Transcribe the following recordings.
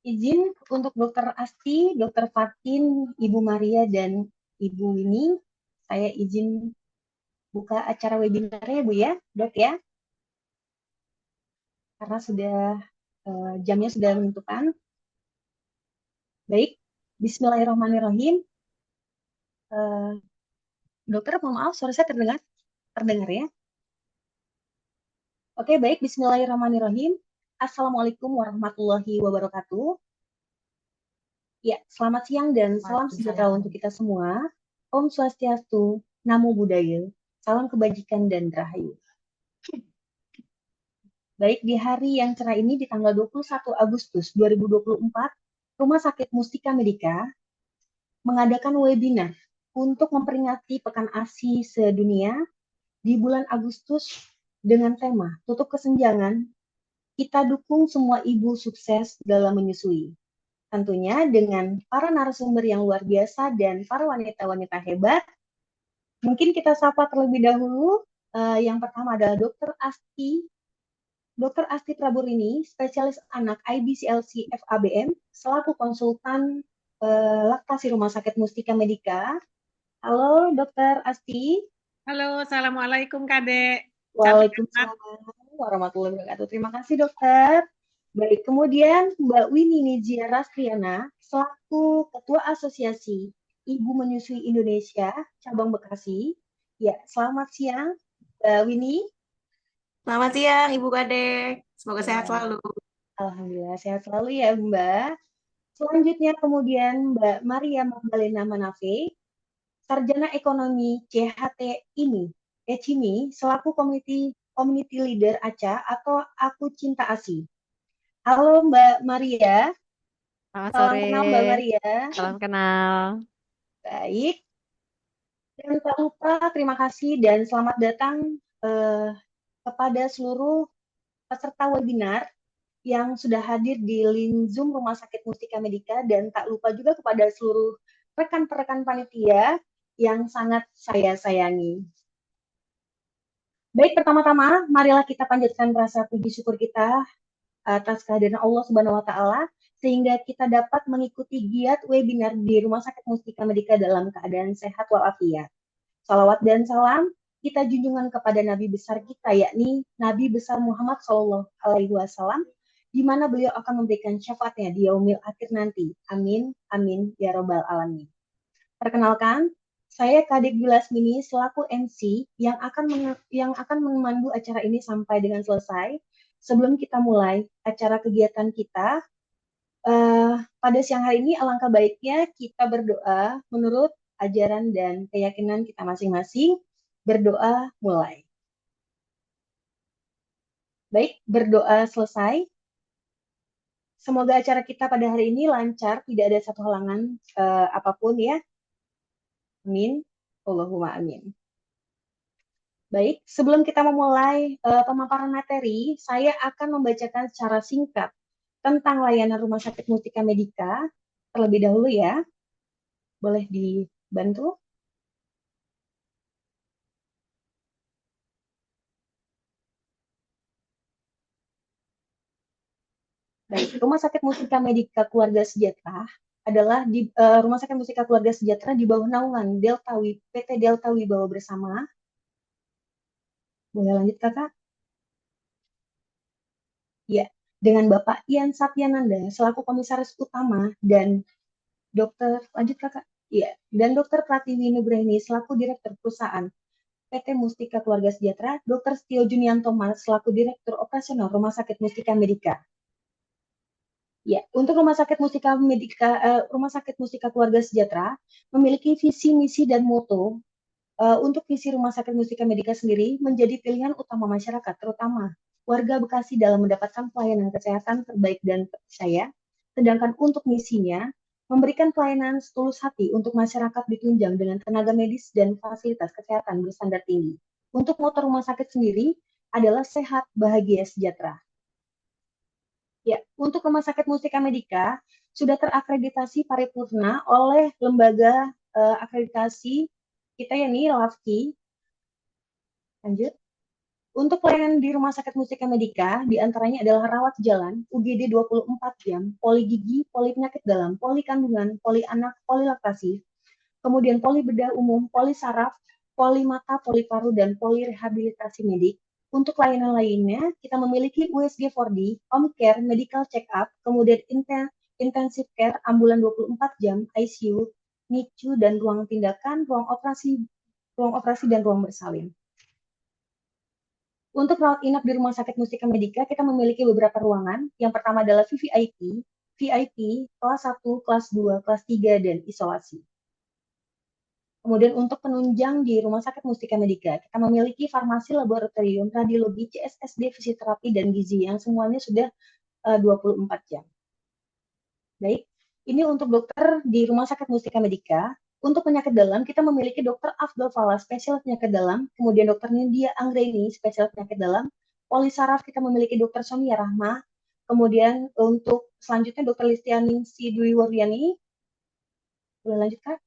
Izin untuk Dokter Asti, Dokter Fatin, Ibu Maria, dan Ibu Winnie, saya izin buka acara webinar ya Bu ya, Dok ya, karena jamnya sudah menentukan. Baik, Bismillahirrahmanirrahim. Eh, Dokter, mohon maaf, suara saya terdengar? Terdengar ya? Oke, baik, Bismillahirrahmanirrahim. Assalamualaikum warahmatullahi wabarakatuh. Ya, selamat siang dan salam sejahtera untuk kita semua. Om Swastiastu, Namo Buddhaya, salam kebajikan dan rahayu. Baik, di hari yang cerah ini di tanggal 21 Agustus 2024, Rumah Sakit Mustika Medika mengadakan webinar untuk memperingati Pekan ASI sedunia di bulan Agustus dengan tema Tutup Kesenjangan, kita dukung semua ibu sukses dalam menyusui. Tentunya dengan para narasumber yang luar biasa dan para wanita-wanita hebat. Mungkin kita sapa terlebih dahulu. Yang pertama adalah Dr. Asti Praburini, spesialis anak IBCLC FABM, selaku konsultan laktasi Rumah Sakit Mustika Medika. Halo, Dr. Asti. Halo, Assalamualaikum Kadek. Waalaikumsalam warahmatullahi wabarakatuh. Terima kasih, Dokter. Baik, kemudian Mbak Winnie Nijia Rastriana, selaku Ketua Asosiasi Ibu Menyusui Indonesia, Cabang Bekasi. Ya, selamat siang, Mbak Winnie. Selamat siang, Ibu Kadek. Semoga sehat Ya, selalu. Alhamdulillah, sehat selalu ya, Mbak. Selanjutnya kemudian Mbak Maria Magdalena Manafe, Sarjana Ekonomi CHT CIMI, selaku Community Leader ACA atau Aku Cinta ASI. Halo Mbak Maria. Selamat Salam sore. kenal Mbak Maria. Salam kenal. Baik. Dan tak lupa terima kasih dan selamat datang kepada seluruh peserta webinar yang sudah hadir di link Zoom Rumah Sakit Mustika Medika, dan tak lupa juga kepada seluruh rekan-rekan panitia yang sangat saya sayangi. Baik, pertama-tama marilah kita panjatkan rasa puji syukur kita atas kehadiran Allah Subhanahu wa taala sehingga kita dapat mengikuti giat webinar di Rumah Sakit Mustika Medika dalam keadaan sehat walafiat. Salawat dan salam kita junjungan kepada Nabi besar kita, yakni Nabi besar Muhammad SAW, di mana beliau akan memberikan syafaatnya di yaumil akhir nanti. Amin, amin, ya robbal alamin. Perkenalkan, saya Kadek Bilasmini selaku MC yang akan memandu acara ini sampai dengan selesai. Sebelum kita mulai acara kegiatan kita, pada siang hari ini alangkah baiknya kita berdoa menurut ajaran dan keyakinan kita masing-masing. Berdoa mulai. Baik, berdoa selesai. Semoga acara kita pada hari ini lancar, tidak ada satu halangan apapun ya. Amin. Allahumma amin. Baik, sebelum kita memulai pemaparan materi, saya akan membacakan secara singkat tentang layanan Rumah Sakit Mustika Medika terlebih dahulu ya. Boleh dibantu? Baik, Rumah Sakit Mustika Medika Keluarga Sejahtera adalah Rumah Sakit Mustika Keluarga Sejahtera di bawah naungan PT Delta Wibawa Bersama. Boleh lanjut Kakak? Ya, dengan Bapak Ian Satyananda selaku Komisaris Utama dan lanjut Kakak. Ya, dan Dr. Pratiwi Nugraini selaku Direktur Perusahaan PT Mustika Keluarga Sejahtera, Dr. Setio Junianto Mas selaku Direktur Operasional Rumah Sakit Mustika Medika. Ya, untuk Rumah Sakit Mustika Keluarga Sejahtera memiliki visi, misi, dan moto. Untuk visi Rumah Sakit Mustika Medika sendiri menjadi pilihan utama masyarakat, terutama warga Bekasi dalam mendapatkan pelayanan kesehatan terbaik dan terpercaya. Sedangkan untuk misinya, memberikan pelayanan setulus hati untuk masyarakat ditunjang dengan tenaga medis dan fasilitas kesehatan berstandar tinggi. Untuk moto rumah sakit sendiri adalah sehat, bahagia, sejahtera. Ya, untuk Rumah Sakit Mustika Medika sudah terakreditasi paripurna oleh lembaga akreditasi kita, yakni LAFKI. Lanjut. Untuk pelayanan di Rumah Sakit Mustika Medika, diantaranya adalah rawat jalan, UGD 24 jam, poli gigi, poli penyakit dalam, poli kandungan, poli anak, poli laktasi, kemudian poli bedah umum, poli saraf, poli mata, poli paru, dan poli rehabilitasi medik. Untuk layanan lainnya, kita memiliki USG 4D, home care, medical check-up, kemudian intensive care, ambulan 24 jam, ICU, NICU, dan ruang tindakan, ruang operasi dan ruang bersalin. Untuk rawat inap di Rumah Sakit Mustika Medika, kita memiliki beberapa ruangan. Yang pertama adalah VVIP, VIP, kelas 1, kelas 2, kelas 3, dan isolasi. Kemudian untuk penunjang di Rumah Sakit Mustika Medika, kita memiliki farmasi, laboratorium, radiologi, CSSD, fisioterapi, dan gizi yang semuanya sudah 24 jam. Baik, ini untuk dokter di Rumah Sakit Mustika Medika. Untuk penyakit dalam, kita memiliki Dr. Afdal Fala, spesialis penyakit dalam, kemudian Dr. Nindya Anggreni, spesialis penyakit dalam, poli saraf kita memiliki Dr. Sonia Rahma, kemudian untuk selanjutnya Dr. Listianingsi Dwi Waryani, boleh lanjutkan?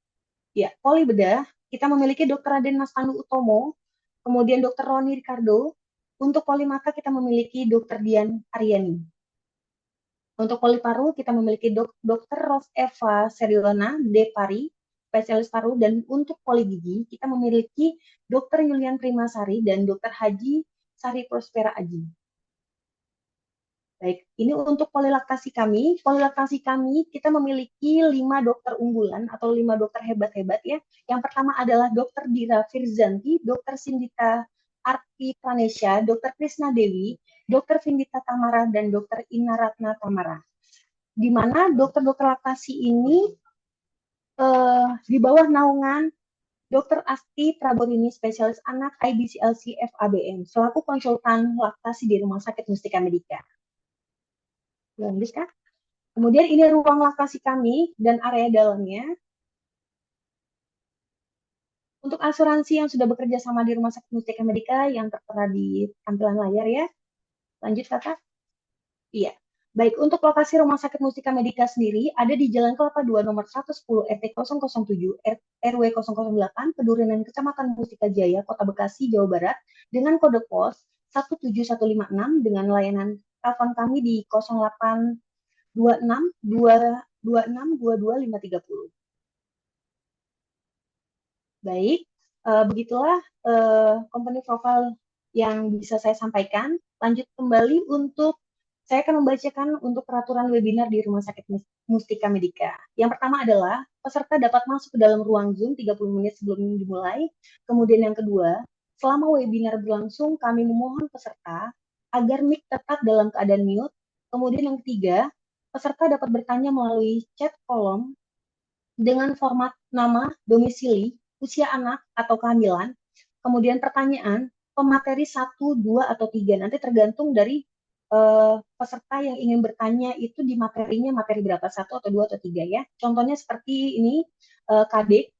Ya, poli bedah, kita memiliki Dr. Raden Mas Pandu Utomo, kemudian Dr. Roni Ricardo, untuk poli mata kita memiliki Dr. Dian Aryani. Untuk poli paru, kita memiliki Dr. Ros Eva Seriona Depari, spesialis paru, dan untuk poli gigi, kita memiliki Dr. Yulian Primasari dan Dr. Haji Sari Prospera Aji. Baik, ini untuk polilaktasi kami. Polilaktasi kami, kita memiliki 5 dokter unggulan atau 5 dokter hebat-hebat ya. Yang pertama adalah Dr. Dira Firzanti, Dr. Sindita Arti Pranesya, Dr. Krisna Dewi, Dr. Vindita Tamara, dan Dr. Ina Ratna Tamara. Di mana dokter-dokter laktasi ini di bawah naungan Dr. Asti Praborini, spesialis anak IBCLC FABM, selaku konsultan laktasi di Rumah Sakit Mustika Medika. Lanjut, Kak. Kemudian ini ruang laktasi kami dan area dalamnya. Untuk asuransi yang sudah bekerja sama di Rumah Sakit Mustika Medika yang tertera di tampilan layar ya. Lanjut, Kakak. Iya. Baik, untuk lokasi Rumah Sakit Mustika Medika sendiri ada di Jalan Kelapa 2 nomor 110 RT 007 RW 008 Pedurinan Kecamatan Mustika Jaya, Kota Bekasi, Jawa Barat dengan kode pos 17156 dengan layanan telepon kami di 0826 226 22530. Baik, begitulah company profile yang bisa saya sampaikan. Lanjut kembali untuk saya akan membacakan untuk peraturan webinar di Rumah Sakit Mustika Medika. Yang pertama adalah peserta dapat masuk ke dalam ruang Zoom 30 menit sebelum dimulai. Kemudian yang kedua, selama webinar berlangsung kami memohon peserta agar mic tetap dalam keadaan mute. Kemudian yang ketiga, peserta dapat bertanya melalui chat kolom dengan format nama, domisili, usia anak atau kehamilan, kemudian pertanyaan, pemateri 1, 2, atau 3. Nanti tergantung dari peserta yang ingin bertanya itu di materinya materi berapa, 1 atau 2 atau 3 ya. Contohnya seperti ini, Kadek,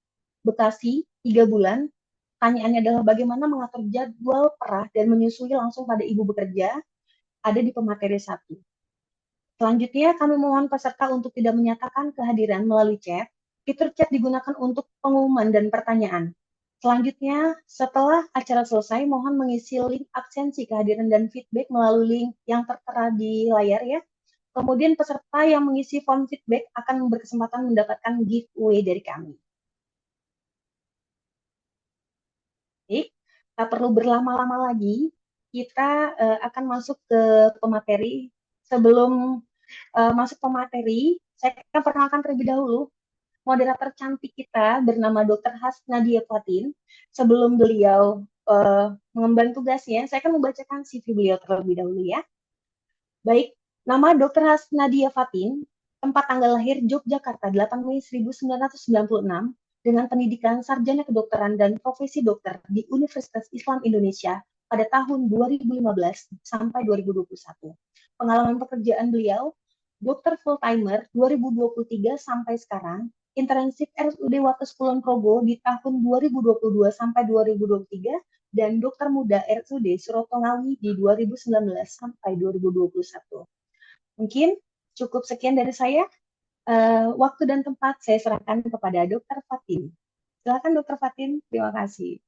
Bekasi, 3 bulan. Pertanyaannya adalah bagaimana mengatur jadwal perah dan menyusui langsung pada ibu bekerja, ada di pemateri 1. Selanjutnya, kami mohon peserta untuk tidak menyatakan kehadiran melalui chat. Fitur chat digunakan untuk pengumuman dan pertanyaan. Selanjutnya, setelah acara selesai, mohon mengisi link absensi kehadiran dan feedback melalui link yang tertera di layar ya. Kemudian peserta yang mengisi form feedback akan berkesempatan mendapatkan giveaway dari kami. Oke, tak perlu berlama-lama lagi, kita akan masuk ke pemateri. Sebelum masuk pemateri, saya akan perkenalkan terlebih dahulu moderator cantik kita bernama Dr. Hasnadia Fatin. Sebelum beliau mengemban tugasnya, saya akan membacakan CV beliau terlebih dahulu ya. Baik, nama Dr. Hasnadia Fatin, tempat tanggal lahir Yogyakarta 8 Mei 1996, dengan pendidikan sarjana kedokteran dan profesi dokter di Universitas Islam Indonesia pada tahun 2015 sampai 2021. Pengalaman pekerjaan beliau, dokter full-timer 2023 sampai sekarang, internship RSUD Wates Kulon Progo di tahun 2022 sampai 2023, dan dokter muda RSUD Suroto Ngawi di 2019 sampai 2021. Mungkin cukup sekian dari saya. Waktu dan tempat saya serahkan kepada Dr. Fatin. Silakan Dr. Fatin, terima kasih.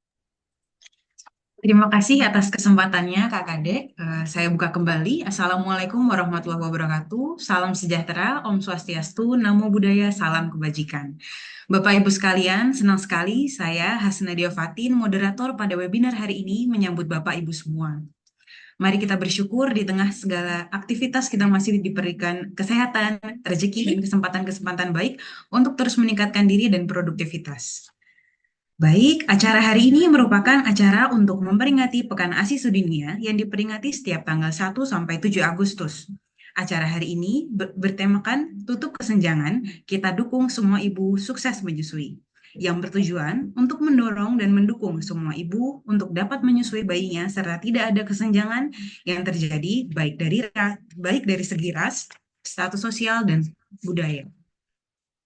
Terima kasih atas kesempatannya, Kak Kadek. Saya buka kembali. Assalamualaikum warahmatullahi wabarakatuh. Salam sejahtera, Om Swastiastu, Namo Buddhaya, salam kebajikan. Bapak Ibu sekalian, senang sekali saya Hasnadia Fatin, moderator pada webinar hari ini menyambut Bapak Ibu semua. Mari kita bersyukur di tengah segala aktivitas kita masih diberikan kesehatan, rezeki, dan kesempatan-kesempatan baik untuk terus meningkatkan diri dan produktivitas. Baik, acara hari ini merupakan acara untuk memperingati Pekan ASI Sedunia yang diperingati setiap tanggal 1 sampai 7 Agustus. Acara hari ini bertemakan Tutup Kesenjangan, kita dukung semua ibu sukses menyusui, yang bertujuan untuk mendorong dan mendukung semua ibu untuk dapat menyusui bayinya serta tidak ada kesenjangan yang terjadi baik dari segi ras, status sosial, dan budaya.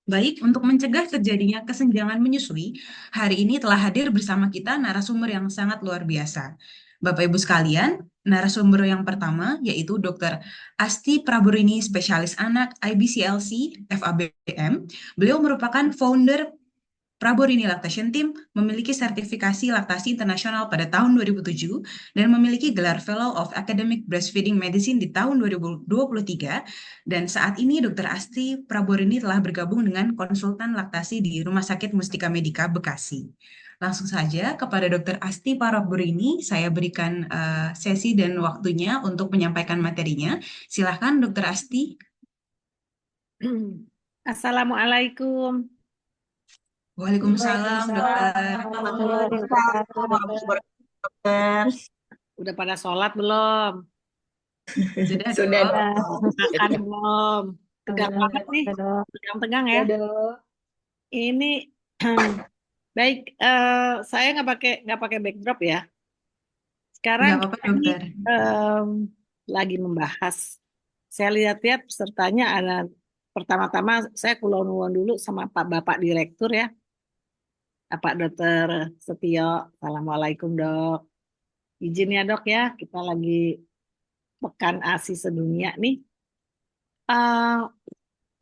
Baik, untuk mencegah terjadinya kesenjangan menyusui, hari ini telah hadir bersama kita narasumber yang sangat luar biasa. Bapak Ibu sekalian, narasumber yang pertama yaitu Dr. Asti Praburini, spesialis anak IBCLC FABM. Beliau merupakan founder Praborini Lactation Team, memiliki sertifikasi laktasi internasional pada tahun 2007 dan memiliki gelar Fellow of Academic Breastfeeding Medicine di tahun 2023. Dan saat ini Dr. Asti Praborini telah bergabung dengan konsultan laktasi di Rumah Sakit Mustika Medika Bekasi. Langsung saja kepada Dr. Asti Praborini, saya berikan sesi dan waktunya untuk menyampaikan materinya. Silahkan Dr. Asti. Assalamualaikum. Waalaikumsalam, dokter. Udah pada sholat belum? Sudah Sudah. Makan belum? Tegang banget nih, tegang-tegang ya. Ini baik, saya nggak pakai backdrop ya. Sekarang Nggak apa-apa, kita ini, dokter. lagi membahas. Saya lihat-lihat pesertanya ada, pertama-tama saya kulon dulu sama Pak Bapak Direktur ya. Pak Dr. Setio, Assalamualaikum dok. Izin ya dok ya, kita lagi Pekan ASI Sedunia nih.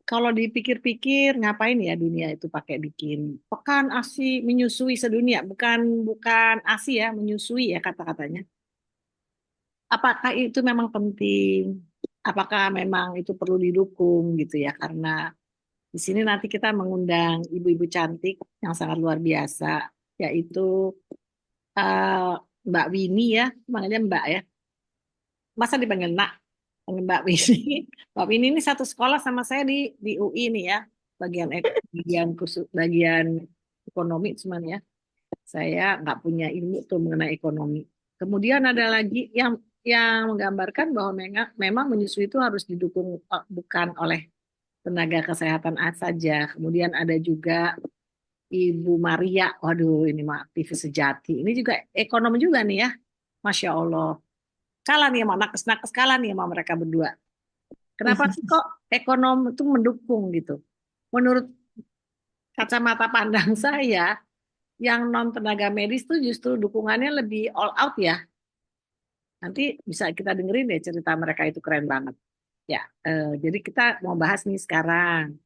Kalau dipikir-pikir ngapain ya dunia itu pakai bikin Pekan ASI menyusui sedunia, bukan ASI ya, menyusui ya kata-katanya. Apakah itu memang penting? Apakah memang itu perlu didukung gitu ya? Karena di sini nanti kita mengundang ibu-ibu cantik yang sangat luar biasa, yaitu Mbak Winnie ya, manggilnya Mbak ya. Masa dipanggil Nak? Panggil Mbak Winnie. Mbak Winnie ini satu sekolah sama saya di UI nih ya, bagian ekonomi cuman ya. Saya nggak punya ilmu tuh mengenai ekonomi. Kemudian ada lagi yang menggambarkan bahwa memang menyusui itu harus didukung bukan oleh tenaga kesehatan saja. Kemudian ada juga Ibu Maria, waduh ini mah aktivis sejati. Ini juga ekonom juga nih ya, Masya Allah. Kalah nih sama nakes-nakes, kalah nih sama mereka berdua. Kenapa sih kok ekonom itu mendukung gitu? Menurut kacamata pandang saya, yang non tenaga medis tuh justru dukungannya lebih all out ya. Nanti bisa kita dengerin deh cerita mereka itu keren banget. Ya, jadi kita mau bahas nih sekarang.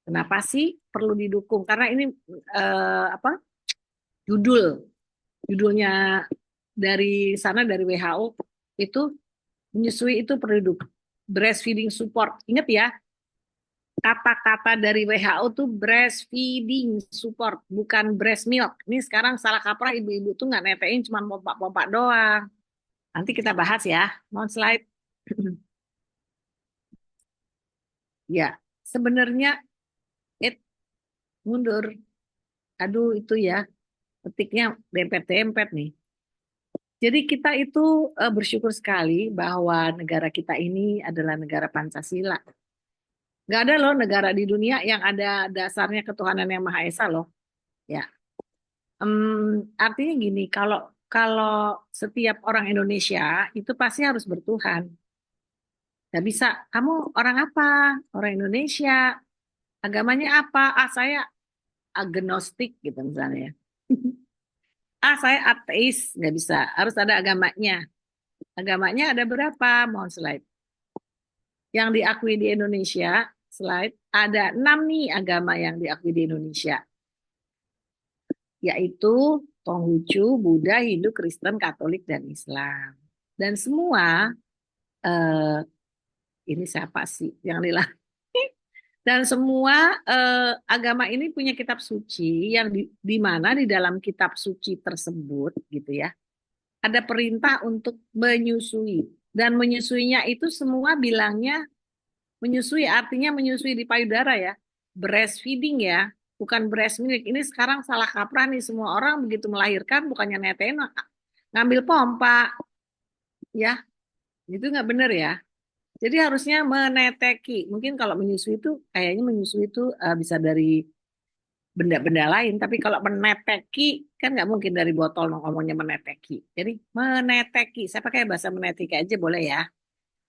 Kenapa sih perlu didukung? Karena ini judulnya dari sana dari WHO itu menyusui itu perlu didukung. Breastfeeding support. Ingat ya, kata-kata dari WHO tuh breastfeeding support, bukan breast milk. Ini sekarang salah kaprah ibu-ibu tuh nggak netein cuma pompa-pompa doang. Nanti kita bahas ya. Mohon slide. Ya, sebenarnya mundur. Aduh itu ya, petiknya dempet-dempet nih. Jadi kita itu bersyukur sekali bahwa negara kita ini adalah negara Pancasila. Nggak ada loh negara di dunia yang ada dasarnya ketuhanan yang Maha Esa loh. Ya, artinya gini, kalau setiap orang Indonesia itu pasti harus bertuhan. Nggak bisa, kamu orang apa? Orang Indonesia. Agamanya apa? Saya agnostik gitu misalnya. Saya ateis, nggak bisa. Harus ada agamanya. Agamanya ada berapa? Mohon slide. Yang diakui di Indonesia, slide, ada 6 nih agama yang diakui di Indonesia. Yaitu Konghucu, Buddha, Hindu, Kristen, Katolik, dan Islam. Dan semua, eh, ini siapa sih yang lila? Dan semua agama ini punya kitab suci yang di mana di dalam kitab suci tersebut gitu ya, ada perintah untuk menyusui. Dan menyusuinya itu semua bilangnya menyusui, artinya menyusui di payudara ya. Breastfeeding ya, bukan breast milk. Ini sekarang salah kaprah nih, semua orang begitu melahirkan bukannya netein, ngambil pompa ya. Itu nggak benar ya. Jadi harusnya meneteki. Mungkin kalau menyusui itu kayaknya menyusui itu bisa dari benda-benda lain. Tapi kalau meneteki kan nggak mungkin dari botol ngomongnya meneteki. Jadi meneteki. Saya pakai bahasa meneteki aja boleh ya.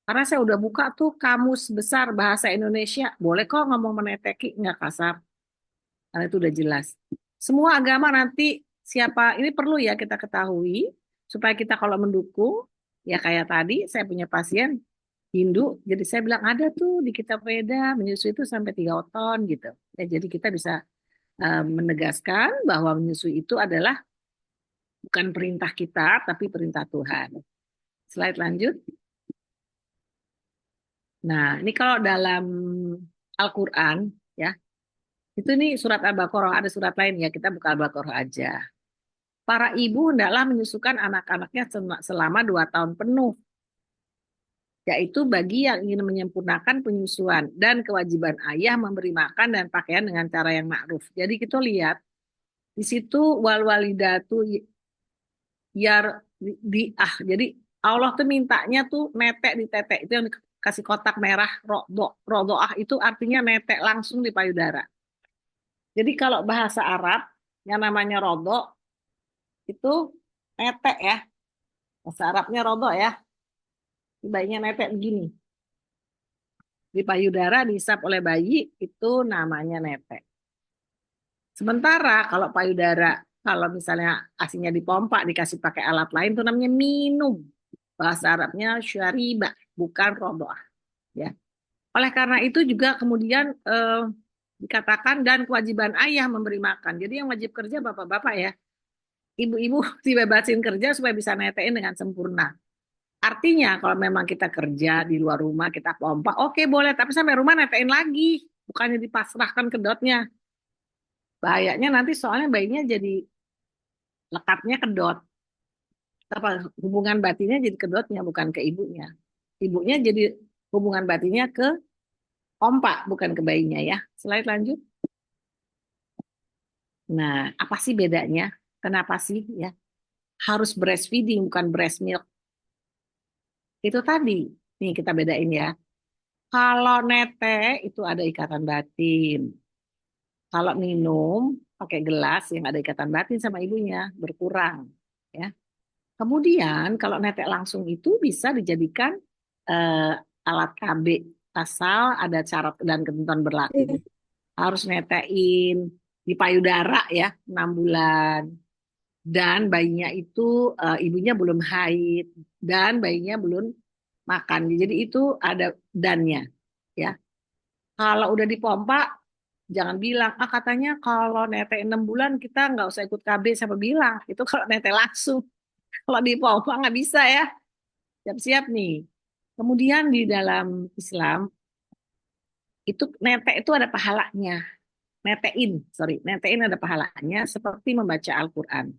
Karena saya udah buka tuh kamus besar bahasa Indonesia. Boleh kok ngomong meneteki, nggak kasar. Karena itu udah jelas. Semua agama nanti siapa, ini perlu ya kita ketahui. Supaya kita kalau mendukung, ya kayak tadi saya punya pasien Hindu, jadi saya bilang ada tuh di kitab Weda menyusui itu sampai 3 ton gitu. Ya, jadi kita bisa menegaskan bahwa menyusui itu adalah bukan perintah kita, tapi perintah Tuhan. Slide lanjut. Nah, ini kalau dalam Al-Quran, ya, itu nih surat Al-Baqarah, ada surat lain ya, kita buka Al-Baqarah aja. Para ibu hendaklah menyusukan anak-anaknya selama 2 tahun penuh, yaitu bagi yang ingin menyempurnakan penyusuan dan kewajiban ayah memberi makan dan pakaian dengan cara yang ma'ruf. Jadi kita lihat di situ wal walidatu jadi Allah tuh mintanya tuh netek di tetek, itu yang dikasih kotak merah rodoah itu artinya netek langsung di payudara. Jadi kalau bahasa Arab yang namanya rodok itu netek ya, bahasa Arabnya rodok ya, bayinya netek begini di payudara diisap oleh bayi itu namanya netek. Sementara kalau payudara, kalau misalnya asinya dipompa, dikasih pakai alat lain, itu namanya minum. Bahasa Arabnya syariba, bukan rodoah. Ya. Oleh karena itu juga kemudian dikatakan dan kewajiban ayah memberi makan. Jadi yang wajib kerja bapak-bapak ya. Ibu-ibu dibebasin kerja supaya bisa netein dengan sempurna. Artinya kalau memang kita kerja di luar rumah, kita pompa, oke boleh. Tapi sampai rumah netein lagi. Bukannya dipasrahkan ke dotnya. Bahayanya nanti soalnya bayinya jadi lekatnya ke dot. Apa hubungan batinnya jadi ke dotnya bukan ke ibunya. Ibunya jadi hubungan batinnya ke pompa bukan ke bayinya ya. Slide lanjut. Nah, apa sih bedanya? Kenapa sih ya harus breastfeeding bukan breast milk? Itu tadi. Nih kita bedain ya. Kalau nete itu ada ikatan batin. Kalau minum pakai gelas yang ada ikatan batin sama ibunya berkurang ya. Kemudian kalau netek langsung itu bisa dijadikan alat KB asal ada syarat dan ketentuan berlaku. Harus netein di payudara ya 6 bulan. Dan bayinya itu ibunya belum haid dan bayinya belum makan. Jadi itu ada dannya ya. Kalau udah dipompa jangan bilang katanya kalau netek 6 bulan kita nggak usah ikut KB, siapa bilang itu kalau netek langsung. Kalau dipompa nggak bisa ya. Siap-siap nih. Kemudian di dalam Islam itu netek itu ada pahalanya. Netein ada pahalanya seperti membaca Al-Quran.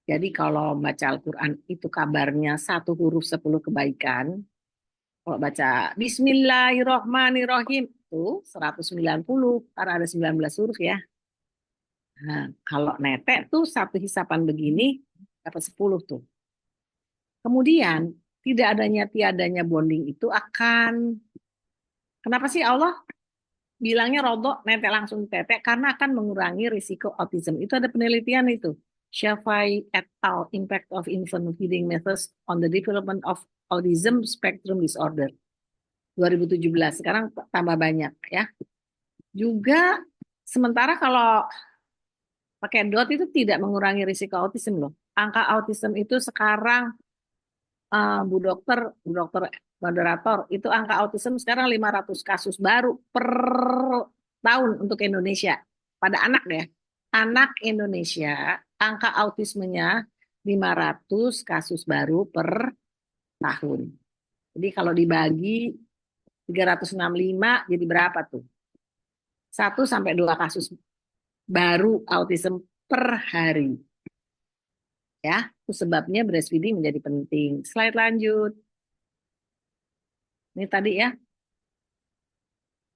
Jadi kalau baca Al-Quran itu kabarnya 1 huruf 10 kebaikan. Kalau baca Bismillahirrohmanirrohim itu 190 karena ada 19 huruf ya. Nah, kalau netek tuh 1 hisapan begini dapat 10 tuh. Kemudian tiadanya bonding itu akan, kenapa sih Allah bilangnya rodok netek langsung tetek? Karena akan mengurangi risiko autism. Itu ada penelitian itu. Shafai et al. Impact of infant feeding methods on the development of autism spectrum disorder. 2017. Sekarang tambah banyak ya. Juga sementara kalau pakai dot itu tidak mengurangi risiko autism loh. Angka autism itu sekarang Bu dokter moderator, itu angka autism sekarang 500 kasus baru per tahun untuk Indonesia. Pada anak ya. anak Indonesia, angka autismenya 500 kasus baru per tahun. Jadi kalau dibagi 365 jadi berapa tuh? 1 sampai 2 kasus baru autism per hari. Ya, itu sebabnya breastfeeding menjadi penting. Slide lanjut. Ini tadi ya.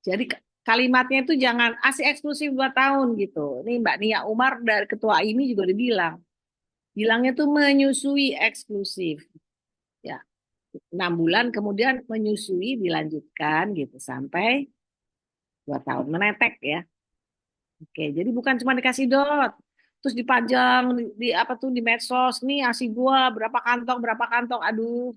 Jadi kalimatnya itu jangan ASI eksklusif 2 tahun gitu. Ini Mbak Nia Umar dari ketua ini juga dibilang. Bilangnya tuh menyusui eksklusif. Ya, 6 bulan kemudian menyusui dilanjutkan gitu sampai 2 tahun menetek ya. Oke, jadi bukan cuma dikasih dot, terus dipajang di apa tuh di medsos nih ASI gua berapa kantong, aduh,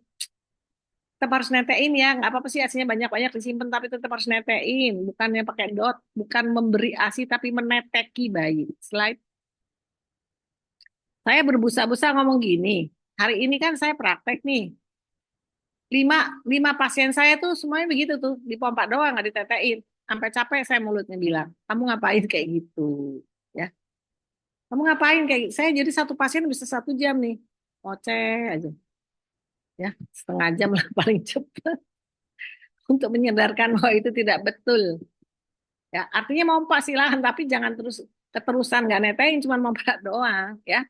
tetap harus netein ya, nggak apa-apa sih ASInya banyak-banyak disimpan tapi tetap harus netein, bukannya pakai dot, bukan memberi ASI tapi meneteki bayi. Slide. Saya berbusa-busa ngomong gini, hari ini kan saya praktek nih, lima pasien saya tuh semuanya begitu tuh, dipompa doang nggak ditetein, sampai capek saya mulutnya bilang, kamu ngapain kayak gitu, ya? Kamu ngapain kayak saya jadi 1 pasien bisa 1 jam nih, oceh aja, ya 1/2 jam lah paling cepat untuk menyadarkan bahwa itu tidak betul. Ya, artinya mompa silahkan, tapi jangan keterusan nggak netein, cuma mompa doang, ya.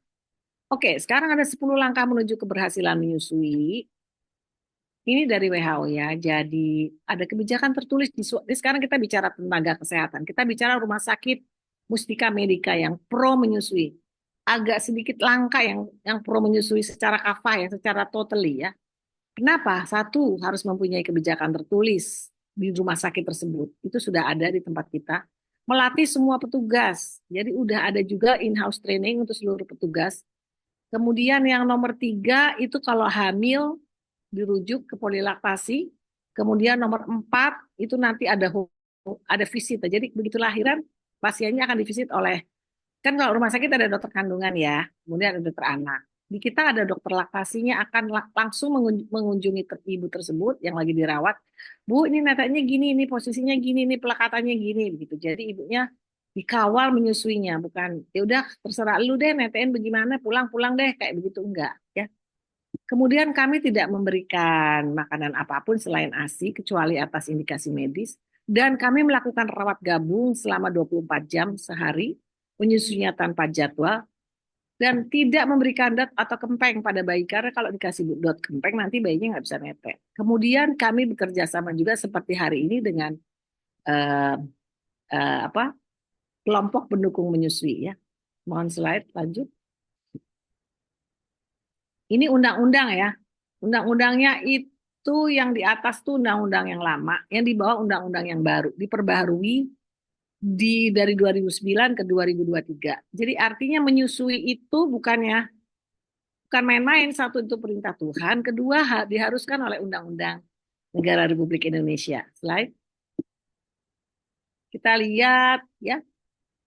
Oke, sekarang ada 10 langkah menuju keberhasilan menyusui. Ini dari WHO ya. Jadi ada kebijakan tertulis sekarang kita bicara tenaga kesehatan. Kita bicara rumah sakit Mustika Medika yang pro menyusui. Agak sedikit langka yang pro menyusui secara kafah ya, secara totally ya. Kenapa? 1 harus mempunyai kebijakan tertulis di rumah sakit tersebut. Itu sudah ada di tempat kita. Melatih semua petugas. Jadi udah ada juga in-house training untuk seluruh petugas. Kemudian yang nomor 3 itu kalau hamil dirujuk ke polilaktasi. Kemudian nomor 4 itu nanti ada visit. Jadi begitu lahiran pasiennya akan divisit oleh, kan kalau rumah sakit ada dokter kandungan ya, kemudian ada dokter anak. Di kita ada dokter laktasinya akan langsung mengunjungi ibu tersebut yang lagi dirawat. Bu, ini neteknya gini, ini posisinya gini, ini pelekatannya gini, begitu. Jadi ibunya dikawal menyusuinya, bukan ya udah terserah lu deh netein bagaimana, pulang deh kayak begitu, enggak ya. Kemudian kami tidak memberikan makanan apapun selain ASI kecuali atas indikasi medis, dan kami melakukan rawat gabung selama 24 jam sehari, menyusuinya tanpa jadwal, dan tidak memberikan dot atau kempeng pada bayi karena kalau dikasih dot kempeng nanti bayinya nggak bisa netek. Kemudian kami bekerja sama juga seperti hari ini dengan kelompok pendukung menyusui ya. Mohon slide lanjut. Ini undang-undang ya. Undang-undangnya itu yang di atas tuh undang-undang yang lama, yang di bawah undang-undang yang baru, diperbaharui dari 2009 ke 2023. Jadi artinya menyusui itu bukan main-main. 1 itu perintah Tuhan, kedua diharuskan oleh undang-undang negara Republik Indonesia. Slide. Kita lihat ya.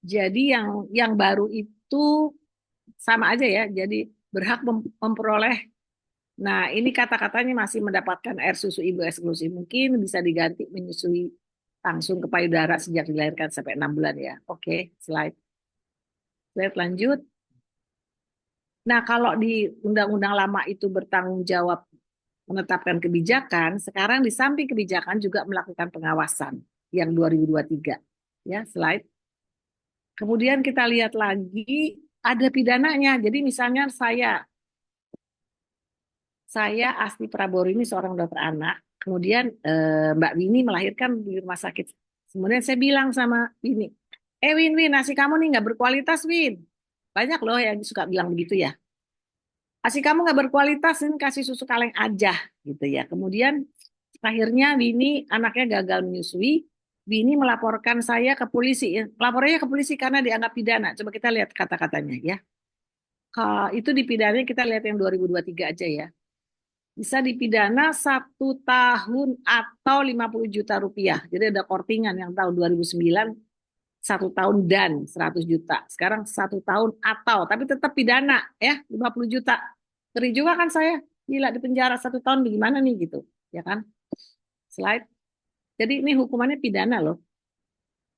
Jadi yang baru itu sama aja ya. Jadi berhak memperoleh. Nah, ini kata-katanya masih mendapatkan air susu ibu eksklusif. Mungkin bisa diganti menyusui langsung ke payudara sejak dilahirkan sampai 6 bulan ya. Oke, slide. Slide lanjut. Nah, kalau di undang-undang lama itu bertanggung jawab menetapkan kebijakan, sekarang di samping kebijakan juga melakukan pengawasan yang 2023. Ya, slide. Kemudian kita lihat lagi ada pidananya. Jadi misalnya saya Asti Prabowo ini seorang dokter anak. Kemudian Mbak Winnie melahirkan di rumah sakit. Kemudian saya bilang sama Winnie, Win, nasi kamu nih nggak berkualitas, Win. Banyak loh yang suka bilang begitu ya. ASI kamu nggak berkualitas, ini kasih susu kaleng aja gitu ya. Kemudian akhirnya Winnie anaknya gagal menyusui. Winnie melaporkan saya ke polisi. Laporannya ke polisi karena dianggap pidana. Coba kita lihat kata-katanya ya. Itu dipidananya kita lihat yang 2023 aja ya. Bisa dipidana 1 tahun atau 50 juta rupiah. Jadi ada kortingan yang tahun 2009 1 tahun dan 100 juta. Sekarang 1 tahun atau, tapi tetap pidana ya 50 juta. Ngeri juga kan saya, gila di penjara 1 tahun bagaimana nih gitu, ya kan? Slide. Jadi ini hukumannya pidana loh.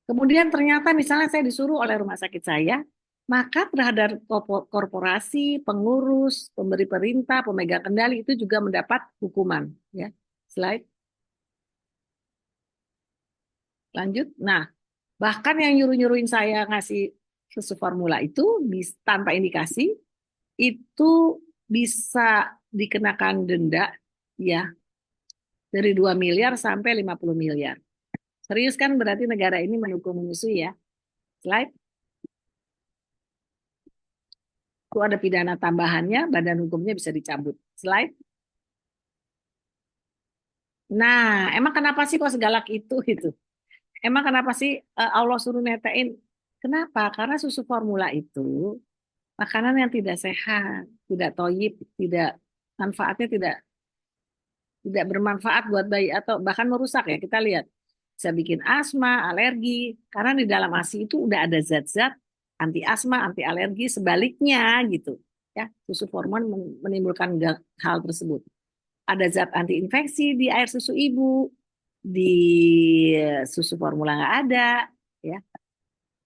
Kemudian ternyata misalnya saya disuruh oleh rumah sakit saya maka terhadap korporasi, pengurus, pemberi perintah, pemegang kendali itu juga mendapat hukuman. Ya, slide. Lanjut. Nah, bahkan yang nyuruh-nyuruhin saya ngasih susu formula itu tanpa indikasi itu bisa dikenakan denda ya dari 2 miliar sampai 50 miliar. Serius kan berarti negara ini mendukung menyusui ya. Slide. Itu ada pidana tambahannya, badan hukumnya bisa dicabut. Slide. Nah, emang kenapa sih kok segalak itu gitu? Emang kenapa sih Allah suruh netain? Kenapa? Karena susu formula itu makanan yang tidak sehat, tidak toyib, tidak manfaatnya tidak bermanfaat buat bayi atau bahkan merusak ya. Kita lihat bisa bikin asma, alergi karena di dalam ASI itu udah ada zat-zat anti asma, anti alergi sebaliknya gitu. Ya, susu formula menimbulkan hal tersebut. Ada zat anti infeksi di air susu ibu, di susu formula nggak ada, ya.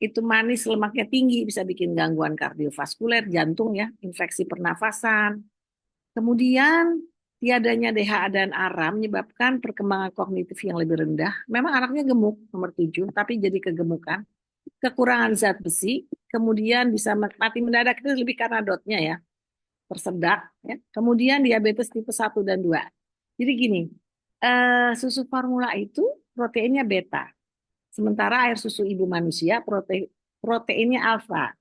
Itu manis, lemaknya tinggi, bisa bikin gangguan kardiovaskuler, jantung ya, infeksi pernafasan. Kemudian tiadanya DHA dan ARA menyebabkan perkembangan kognitif yang lebih rendah. Memang anaknya gemuk, nomor 7, tapi jadi kegemukan. Kekurangan zat besi, kemudian bisa mati mendadak, itu lebih karena dotnya ya, tersedak. Ya. Kemudian diabetes tipe 1 dan 2. Jadi gini, susu formula itu proteinnya beta. Sementara air susu ibu manusia proteinnya alfa.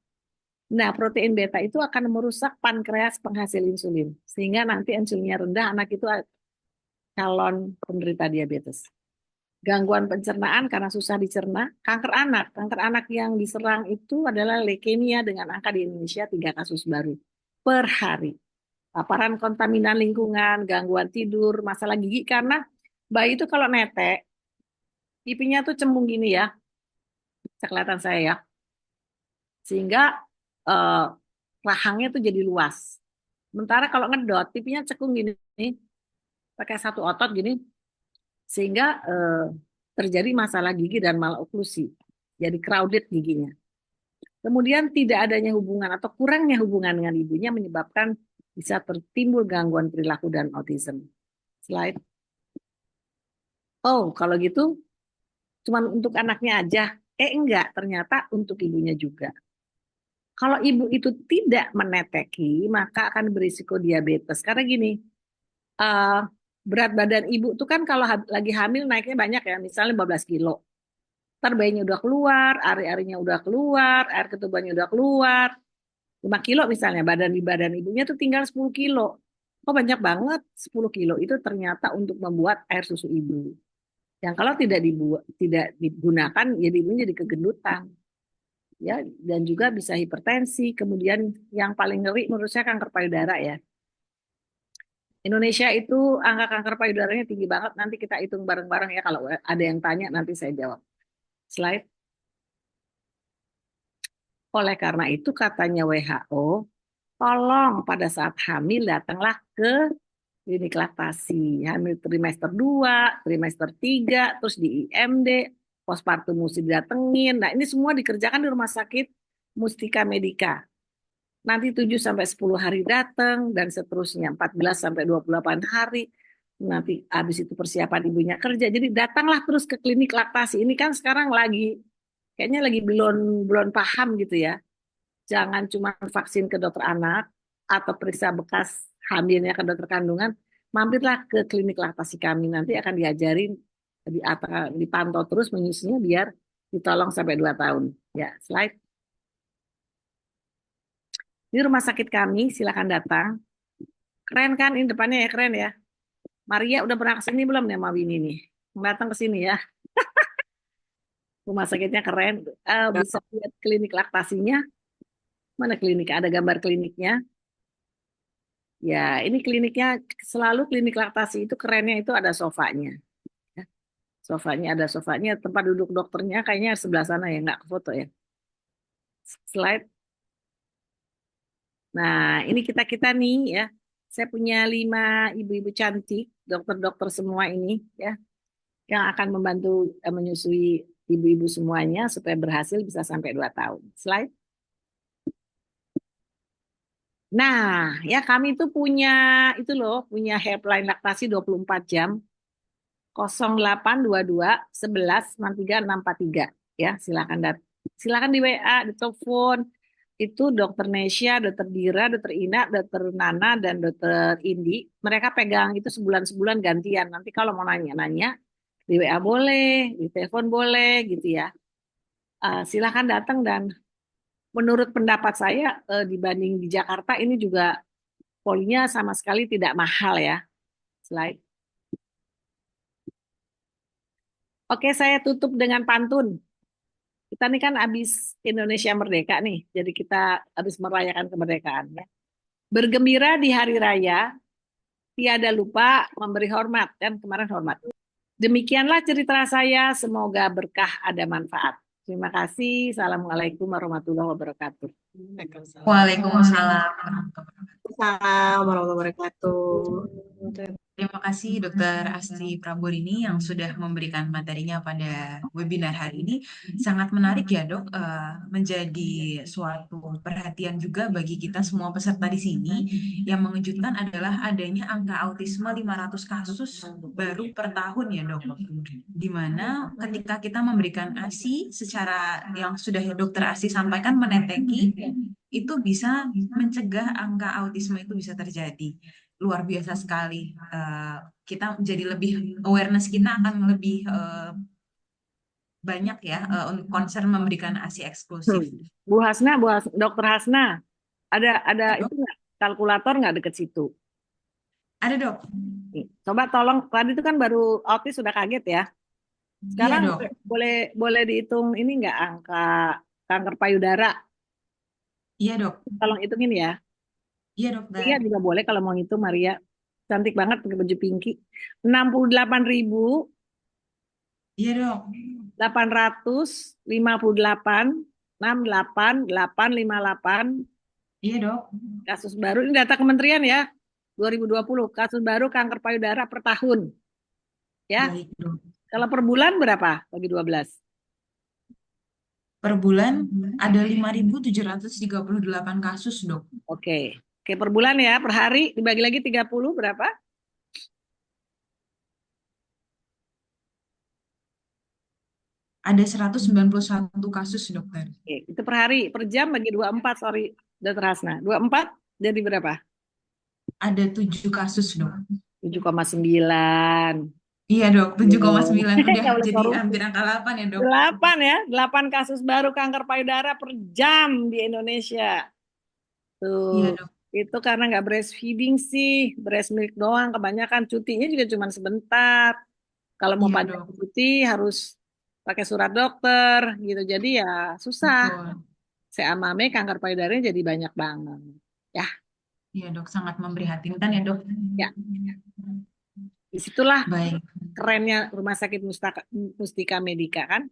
Nah, protein beta itu akan merusak pankreas penghasil insulin. Sehingga nanti insulinnya rendah, anak itu calon penderita diabetes. Gangguan pencernaan karena susah dicerna. Kanker anak yang diserang itu adalah leukemia dengan angka di Indonesia 3 kasus baru per hari. Paparan kontaminan lingkungan, gangguan tidur, masalah gigi. Karena bayi itu kalau netek, pipinya tuh cembung gini ya. Bisa kelihatan saya ya. Sehingga rahangnya tuh jadi luas. Sementara kalau ngedot, pipinya cekung gini, pakai satu otot gini, sehingga terjadi masalah gigi dan maloklusi. Jadi crowded giginya. Kemudian tidak adanya hubungan atau kurangnya hubungan dengan ibunya menyebabkan bisa tertimbul gangguan perilaku dan autism. Slide. Oh, kalau gitu cuma untuk anaknya aja. Enggak, ternyata untuk ibunya juga. Kalau ibu itu tidak meneteki, maka akan berisiko diabetes. Karena gini, berat badan ibu itu kan kalau lagi hamil naiknya banyak ya, misalnya 15 kilo. Ntar bayinya udah keluar, ari-arinya udah keluar, air ketubannya udah keluar. 5 kilo misalnya, di badan ibunya tuh tinggal 10 kilo. Oh banyak banget, 10 kilo itu ternyata untuk membuat air susu ibu. Yang kalau tidak digunakan, jadi ibunya jadi kegendutan. Ya, dan juga bisa hipertensi. Kemudian yang paling ngeri menurut saya kanker payudara ya. Indonesia itu angka kanker payudaranya tinggi banget. Nanti kita hitung bareng-bareng ya, kalau ada yang tanya nanti saya jawab. Slide. Oleh karena itu katanya WHO, tolong pada saat hamil datanglah ke klinik laktasi. Hamil trimester 2, trimester 3, terus di IMD, postpartum mesti didatengin. Nah, ini semua dikerjakan di rumah sakit Mustika Medika. Nanti 7 sampai 10 hari datang dan seterusnya 14 sampai 28 hari. Nanti habis itu persiapan ibunya kerja. Jadi datanglah terus ke klinik laktasi. Ini kan sekarang kayaknya lagi belum paham gitu ya. Jangan cuma vaksin ke dokter anak atau periksa bekas hamilnya ke dokter kandungan. Mampirlah ke klinik laktasi kami, nanti akan diajarin, dipantau terus menyusunya biar ditolong sampai 2 tahun. Ya, slide. Di rumah sakit kami, silakan datang. Keren kan, ini depannya ya keren ya. Maria udah pernah kesini belum nih sama Winnie nih? Datang ke sini ya. Rumah sakitnya keren. Bisa lihat klinik laktasinya. Mana kliniknya? Ada gambar kliniknya. Ya, ini kliniknya, selalu klinik laktasi itu kerennya itu ada sofanya. Ya. Ada sofanya, tempat duduk dokternya kayaknya sebelah sana ya, nggak ke foto ya. Slide. Nah, ini kita nih ya. Saya punya 5 ibu-ibu cantik, dokter-dokter semua ini ya, yang akan membantu menyusui ibu-ibu semuanya supaya berhasil bisa sampai 2 tahun. Slide. Nah, ya kami tuh punya itu loh, punya helpline laktasi 24 jam 0822 11 63 643 ya, silakan di WA, di telepon. Itu Dokter Nesya, Dokter Dira, Dokter Ina, Dokter Nana dan Dokter Indi. Mereka pegang itu sebulan-sebulan gantian. Nanti kalau mau nanya-nanya di WA boleh, di telepon boleh gitu ya. Silakan datang dan menurut pendapat saya dibanding di Jakarta ini juga polinya sama sekali tidak mahal ya. Slide. Oke, saya tutup dengan pantun. Kita nih kan habis Indonesia merdeka nih, jadi kita habis merayakan kemerdekaan ya. Bergembira di hari raya, tiada lupa memberi hormat, kan kemarin hormat. Demikianlah cerita saya, semoga berkah ada manfaat. Terima kasih. Assalamualaikum warahmatullahi wabarakatuh. Waalaikumsalam warahmatullahi wabarakatuh. Assalamualaikum warahmatullahi wabarakatuh. Terima kasih Dr. Asti Praburini yang sudah memberikan materinya pada webinar hari ini. Sangat menarik ya Dok, menjadi suatu perhatian juga bagi kita semua peserta di sini. Yang mengejutkan adalah adanya angka autisme 500 kasus baru per tahun ya Dok. Di mana ketika kita memberikan ASI secara yang sudah Dr. Asti sampaikan meneteki, itu bisa mencegah angka autisme itu bisa terjadi. Luar biasa sekali. Kita jadi lebih awareness kita akan lebih banyak ya untuk concern memberikan ASI eksklusif. Dokter Hasna, ada itu nggak kalkulator nggak deket situ? Ada Dok. Coba tolong, tadi itu kan baru autis sudah kaget ya. Sekarang Iya Dok. boleh dihitung ini nggak angka kanker payudara? Iya Dok. Tolong hitungin ya. Iya Dokter. Iya juga boleh kalau mau itu Maria. Cantik banget pakai baju pinky. 68.000. Iya Dok. 858 68 858 Iya Dok. kasus baru. Ini data kementerian ya. 2020 kasus baru kanker payudara per tahun. Ya. Baik Dok. Kalau per bulan berapa bagi 12? Per bulan ada 5.738 kasus Dok. Oke. Oke, per bulan ya, per hari dibagi lagi 30 berapa? Ada 191 kasus Dokter. Oke, itu per hari, per jam bagi 24, sorry, Dokter Hasna. 24 jadi berapa? Ada 7 kasus Dok. 7,9. Iya Dok, 7,9 udah Kalau jadi korupsi. hampir angka 8 ya Dok. 8 ya, 8 kasus baru kanker payudara per jam di Indonesia. Tuh, Iya Dok. itu karena nggak breastfeeding sih, breast milk doang. Kebanyakan cutinya juga cuma sebentar. Kalau mau Iya panjang Dok. cuti harus pakai surat dokter gitu. Jadi ya susah. Betul. Saya amame kanker payudaranya jadi banyak banget. Ya, Iya Dok, sangat memprihatinkan ya Dok. ya. Disitulah Baik. kerennya Rumah Sakit Mustika Medika kan.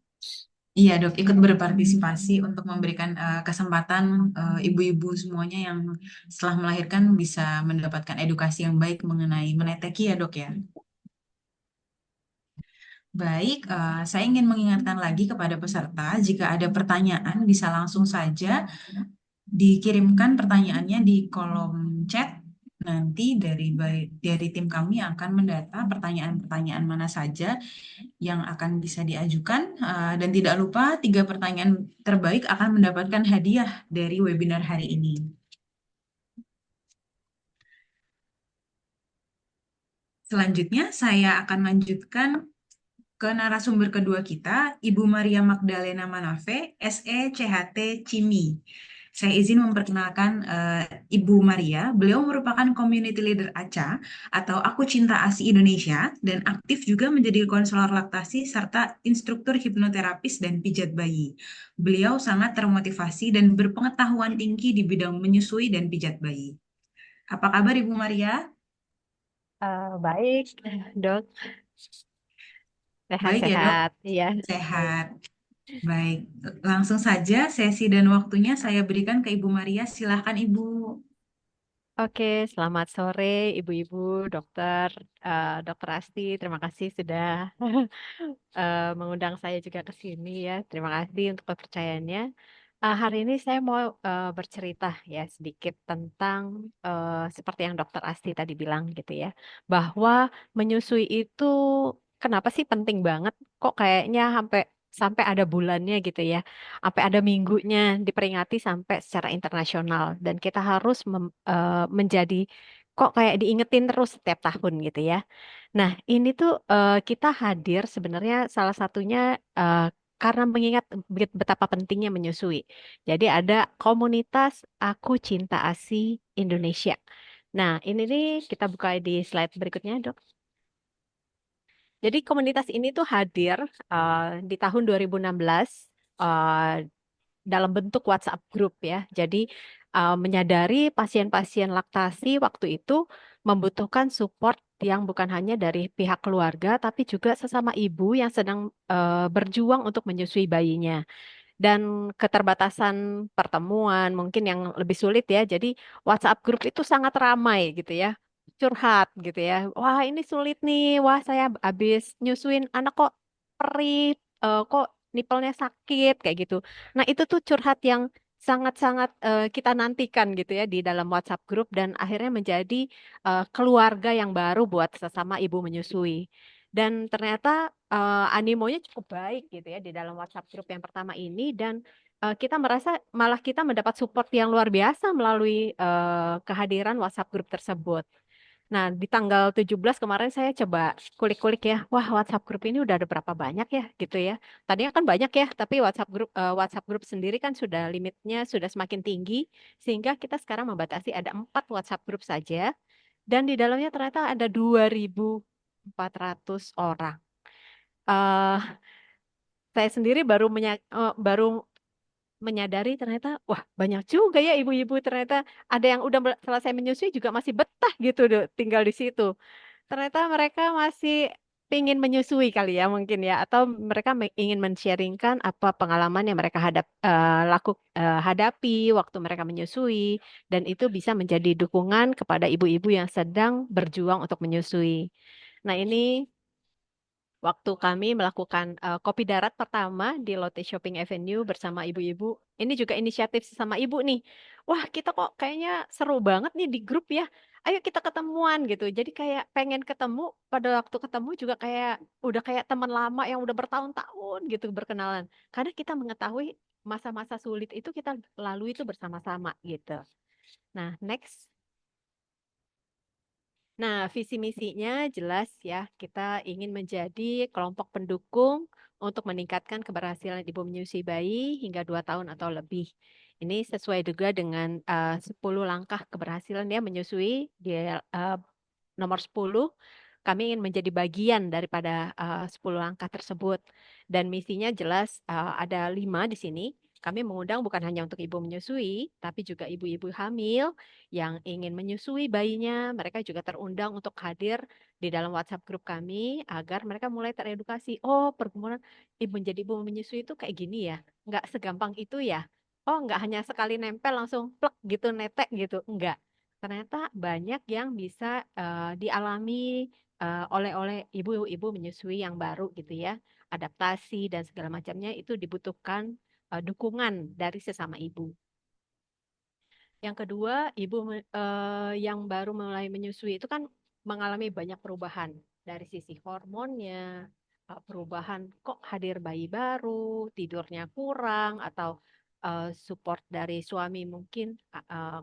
Iya Dok, ikut berpartisipasi untuk memberikan kesempatan ibu-ibu semuanya yang setelah melahirkan bisa mendapatkan edukasi yang baik mengenai meneteki ya Dok ya. Baik, saya ingin mengingatkan lagi kepada peserta, jika ada pertanyaan bisa langsung saja dikirimkan pertanyaannya di kolom chat. Nanti dari tim kami akan mendata pertanyaan-pertanyaan mana saja yang akan bisa diajukan. Dan tidak lupa 3 pertanyaan terbaik akan mendapatkan hadiah dari webinar hari ini. Selanjutnya saya akan lanjutkan ke narasumber kedua kita, Ibu Maria Magdalena Manafe, SE CHT CIMI. Saya izin memperkenalkan Ibu Maria. Beliau merupakan Community Leader ACA atau Aku Cinta ASI Indonesia dan aktif juga menjadi konselor laktasi serta instruktur hipnoterapis dan pijat bayi. Beliau sangat termotivasi dan berpengetahuan tinggi di bidang menyusui dan pijat bayi. Apa kabar Ibu Maria? Baik, Dok. Baik ya Dok, Sehat-sehat. Iya. sehat. Baik, langsung saja sesi dan waktunya saya berikan ke Ibu Maria. Silahkan Ibu. Oke, selamat sore Ibu-ibu, Dokter, Dokter Asti. Terima kasih sudah mengundang saya juga ke sini ya. Terima kasih untuk kepercayaannya. Hari ini saya mau bercerita ya sedikit tentang seperti yang Dokter Asti tadi bilang gitu ya, bahwa menyusui itu kenapa sih penting banget? Kok kayaknya sampai sampai ada bulannya gitu ya, sampai ada minggunya diperingati sampai secara internasional dan kita harus menjadi kok kayak diingetin terus setiap tahun gitu ya. Nah, ini tuh kita hadir sebenarnya salah satunya eh, karena mengingat betapa pentingnya menyusui. Jadi ada komunitas Aku Cinta ASI Indonesia. Nah, ini nih kita buka di slide berikutnya, Dok. Jadi komunitas ini tuh hadir di tahun 2016 eh, dalam bentuk WhatsApp group ya. Jadi menyadari pasien-pasien laktasi waktu itu membutuhkan support yang bukan hanya dari pihak keluarga, tapi juga sesama ibu yang sedang berjuang untuk menyusui bayinya. Dan keterbatasan pertemuan mungkin yang lebih sulit ya. Jadi WhatsApp group itu sangat ramai gitu ya. Curhat gitu ya. Wah, ini sulit nih. Wah, saya habis nyusuin anak kok perih, kok nipelnya sakit kayak gitu. Nah, itu tuh curhat yang sangat-sangat kita nantikan gitu ya di dalam WhatsApp group dan akhirnya menjadi keluarga yang baru buat sesama ibu menyusui. Dan ternyata animonya cukup baik gitu ya di dalam WhatsApp group yang pertama ini dan kita merasa malah kita mendapat support yang luar biasa melalui kehadiran WhatsApp group tersebut. Nah, di tanggal 17 kemarin saya coba kulik-kulik ya. Wah, WhatsApp group ini udah ada berapa banyak ya gitu ya. Tadinya kan banyak ya, tapi WhatsApp group sendiri kan sudah limitnya sudah semakin tinggi sehingga kita sekarang membatasi ada 4 WhatsApp group saja dan di dalamnya ternyata ada 2.400 orang. eh saya sendiri baru menyadari ternyata wah banyak juga ya ibu-ibu ternyata ada yang udah selesai menyusui juga masih betah gitu tinggal di situ. Ternyata mereka masih ingin menyusui kali ya mungkin ya atau mereka ingin men-sharingkan apa pengalaman yang mereka hadapi waktu mereka menyusui dan itu bisa menjadi dukungan kepada ibu-ibu yang sedang berjuang untuk menyusui. Nah, ini waktu kami melakukan kopi darat pertama di Lotte Shopping Avenue bersama ibu-ibu. Ini juga inisiatif sesama ibu nih. Wah, kita kok kayaknya seru banget nih di grup ya. Ayo kita ketemuan gitu. Jadi kayak pengen ketemu, pada waktu ketemu juga kayak udah kayak teman lama yang udah bertahun-tahun gitu berkenalan. Karena kita mengetahui masa-masa sulit itu kita lalui itu bersama-sama gitu. Nah, next. Nah, visi misinya jelas ya, kita ingin menjadi kelompok pendukung untuk meningkatkan keberhasilan ibu menyusui bayi hingga 2 tahun atau lebih. Ini sesuai juga dengan 10 langkah keberhasilan ya menyusui di nomor 10. Kami ingin menjadi bagian daripada 10 langkah tersebut. Dan misinya jelas ada 5 di sini. Kami mengundang bukan hanya untuk ibu menyusui, tapi juga ibu-ibu hamil yang ingin menyusui bayinya. Mereka juga terundang untuk hadir di dalam WhatsApp grup kami agar mereka mulai teredukasi. Oh, pergumulan ibu menjadi ibu menyusui itu kayak gini ya. Nggak segampang itu ya. Oh, nggak hanya sekali nempel langsung plek gitu, netek gitu. Enggak. Ternyata banyak yang bisa dialami oleh ibu-ibu menyusui yang baru gitu ya. Adaptasi dan segala macamnya itu dibutuhkan dukungan dari sesama ibu. Yang kedua, yang baru mulai menyusui itu kan mengalami banyak perubahan dari sisi hormonnya, perubahan kok hadir bayi baru, tidurnya kurang, atau support dari suami mungkin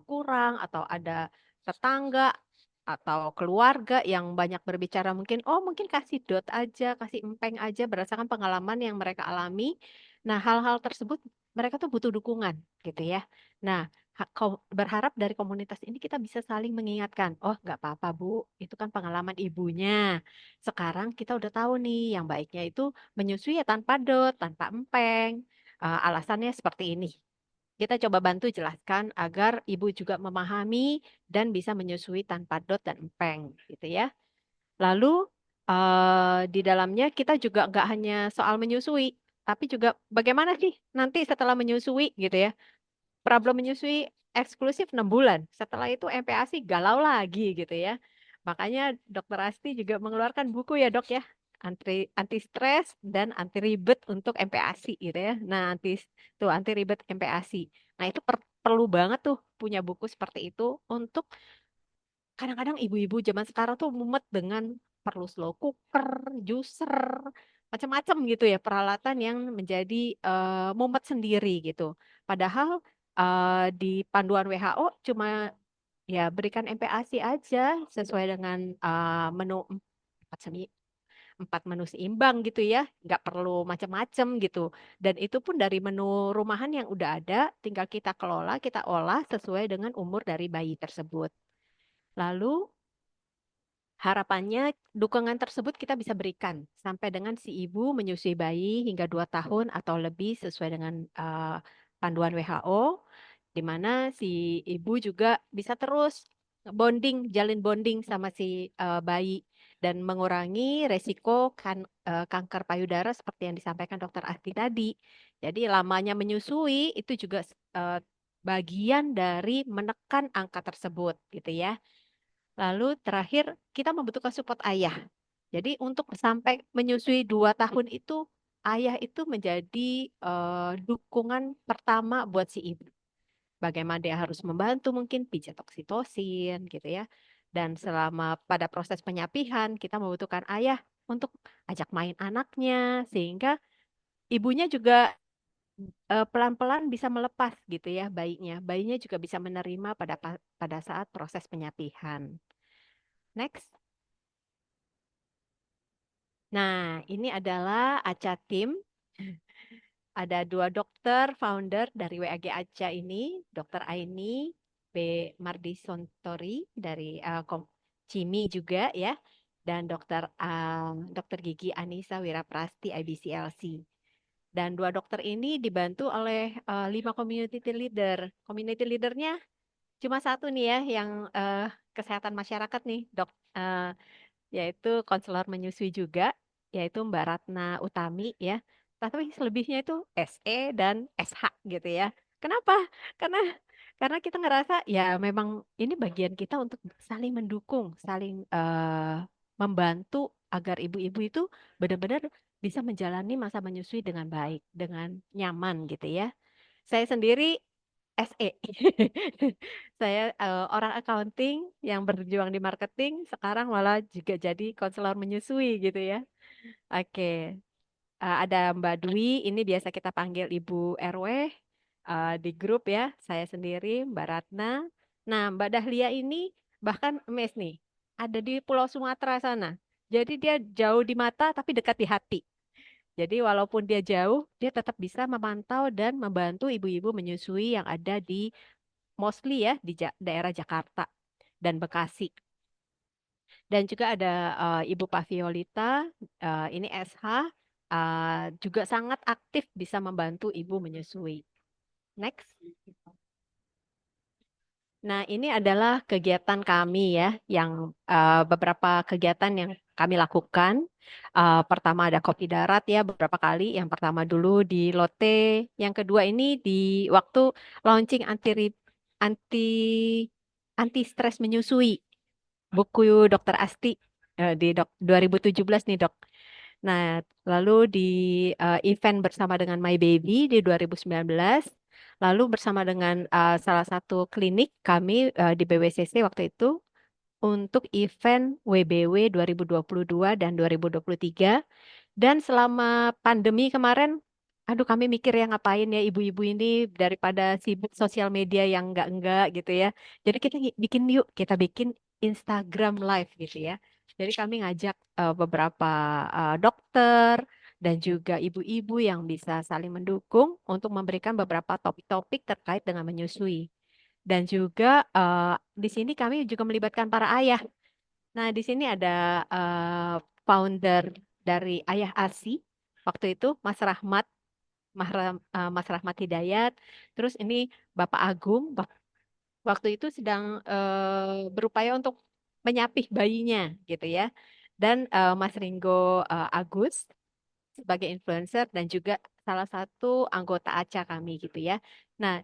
kurang, atau ada tetangga atau keluarga yang banyak berbicara mungkin, oh mungkin kasih dot aja, kasih empeng aja berdasarkan pengalaman yang mereka alami. Nah, hal-hal tersebut mereka tuh butuh dukungan gitu ya. Nah, berharap dari komunitas ini kita bisa saling mengingatkan. Oh, nggak apa-apa, Bu. Itu kan pengalaman ibunya. Sekarang kita udah tahu nih, yang baiknya itu menyusui ya tanpa dot, tanpa empeng. Alasannya seperti ini. Kita coba bantu jelaskan agar ibu juga memahami dan bisa menyusui tanpa dot dan empeng, gitu ya. Lalu di dalamnya kita juga nggak hanya soal menyusui, tapi juga bagaimana sih nanti setelah menyusui, gitu ya. Problem menyusui eksklusif 6 bulan. Setelah itu MPASI galau lagi gitu ya. Makanya Dokter Asti juga mengeluarkan buku ya dok ya. anti stres dan anti ribet untuk MPASI gitu ya. Nah, anti ribet MPASI. Nah, itu perlu banget tuh punya buku seperti itu untuk kadang-kadang ibu-ibu zaman sekarang tuh mumet dengan perlu slow cooker, juicer, macam-macam gitu ya peralatan yang menjadi mumet sendiri gitu. Padahal di panduan WHO cuma ya berikan MPASI aja sesuai dengan menu 4 menu seimbang gitu ya, nggak perlu macam-macam gitu. Dan itu pun dari menu rumahan yang udah ada, tinggal kita kelola, kita olah sesuai dengan umur dari bayi tersebut. Lalu harapannya dukungan tersebut kita bisa berikan sampai dengan si ibu menyusui bayi hingga 2 tahun atau lebih sesuai dengan panduan WHO, di mana si ibu juga bisa terus jalin bonding sama si bayi dan mengurangi resiko kanker payudara seperti yang disampaikan Dokter Asti tadi. Jadi lamanya menyusui itu juga bagian dari menekan angka tersebut gitu ya. Lalu terakhir kita membutuhkan support ayah. Jadi untuk sampai menyusui 2 tahun itu ayah itu menjadi dukungan pertama buat si ibu. Bagaimana dia harus membantu mungkin pijat oksitosin gitu ya. Dan selama pada proses penyapihan kita membutuhkan ayah untuk ajak main anaknya sehingga ibunya juga pelan-pelan bisa melepas gitu ya bayinya. Bayinya juga bisa menerima pada saat proses penyapihan. Next. Nah, ini adalah Aca Tim. Ada 2 dokter founder dari WAG Aca ini, Dokter Aini B. Mardisontori dari CIMI juga ya, dan Dokter Gigi Anissa Wiraprasti IBCLC. Dan 2 dokter ini dibantu oleh 5 community leader. Community leadernya cuma satu nih ya, yang kesehatan masyarakat nih, yaitu konselor menyusui juga, yaitu Mbak Ratna Utami ya. Tapi selebihnya itu SE dan SH gitu ya. Kenapa? Karena kita ngerasa ya memang ini bagian kita untuk saling mendukung, saling membantu agar ibu-ibu itu benar-benar bisa menjalani masa menyusui dengan baik, dengan nyaman gitu ya. Saya sendiri SE. Saya orang accounting yang berjuang di marketing, sekarang malah juga jadi konselor menyusui gitu ya. Oke. Ada Mbak Dwi, ini biasa kita panggil Ibu RW di grup ya. Saya sendiri, Mbak Ratna. Nah, Mbak Dahlia ini bahkan mes nih, ada di Pulau Sumatera sana. Jadi dia jauh di mata tapi dekat di hati. Jadi walaupun dia jauh, dia tetap bisa memantau dan membantu ibu-ibu menyusui yang ada di mostly ya di daerah Jakarta dan Bekasi. Dan juga ada Ibu Paviolita, ini SH, juga sangat aktif bisa membantu ibu menyusui. Next. Nah, ini adalah kegiatan kami ya, yang beberapa kegiatan yang kami lakukan. Pertama ada kopi darat ya, beberapa kali. Yang pertama dulu di Lotte, yang kedua ini di waktu launching anti anti stres menyusui buku Dokter Asti di 2017 nih dok. Nah, lalu di event bersama dengan My Baby di 2019. Lalu bersama dengan salah satu klinik kami di BWCC waktu itu untuk event WBW 2022 dan 2023. Dan selama pandemi kemarin, aduh kami mikir ya ngapain ya ibu-ibu ini daripada sibuk sosial media yang enggak gitu ya. Jadi kita bikin Instagram Live gitu ya. Jadi kami ngajak beberapa dokter dan juga ibu-ibu yang bisa saling mendukung untuk memberikan beberapa topik-topik terkait dengan menyusui. Dan juga di sini kami juga melibatkan para ayah. Nah, di sini ada founder dari Ayah ASI. Waktu itu Mas Rahmat Hidayat. Terus ini Bapak Agung. Waktu itu sedang berupaya untuk menyapih bayinya gitu ya. Dan Mas Ringo Agus sebagai influencer dan juga salah satu anggota ACA kami gitu ya. Nah,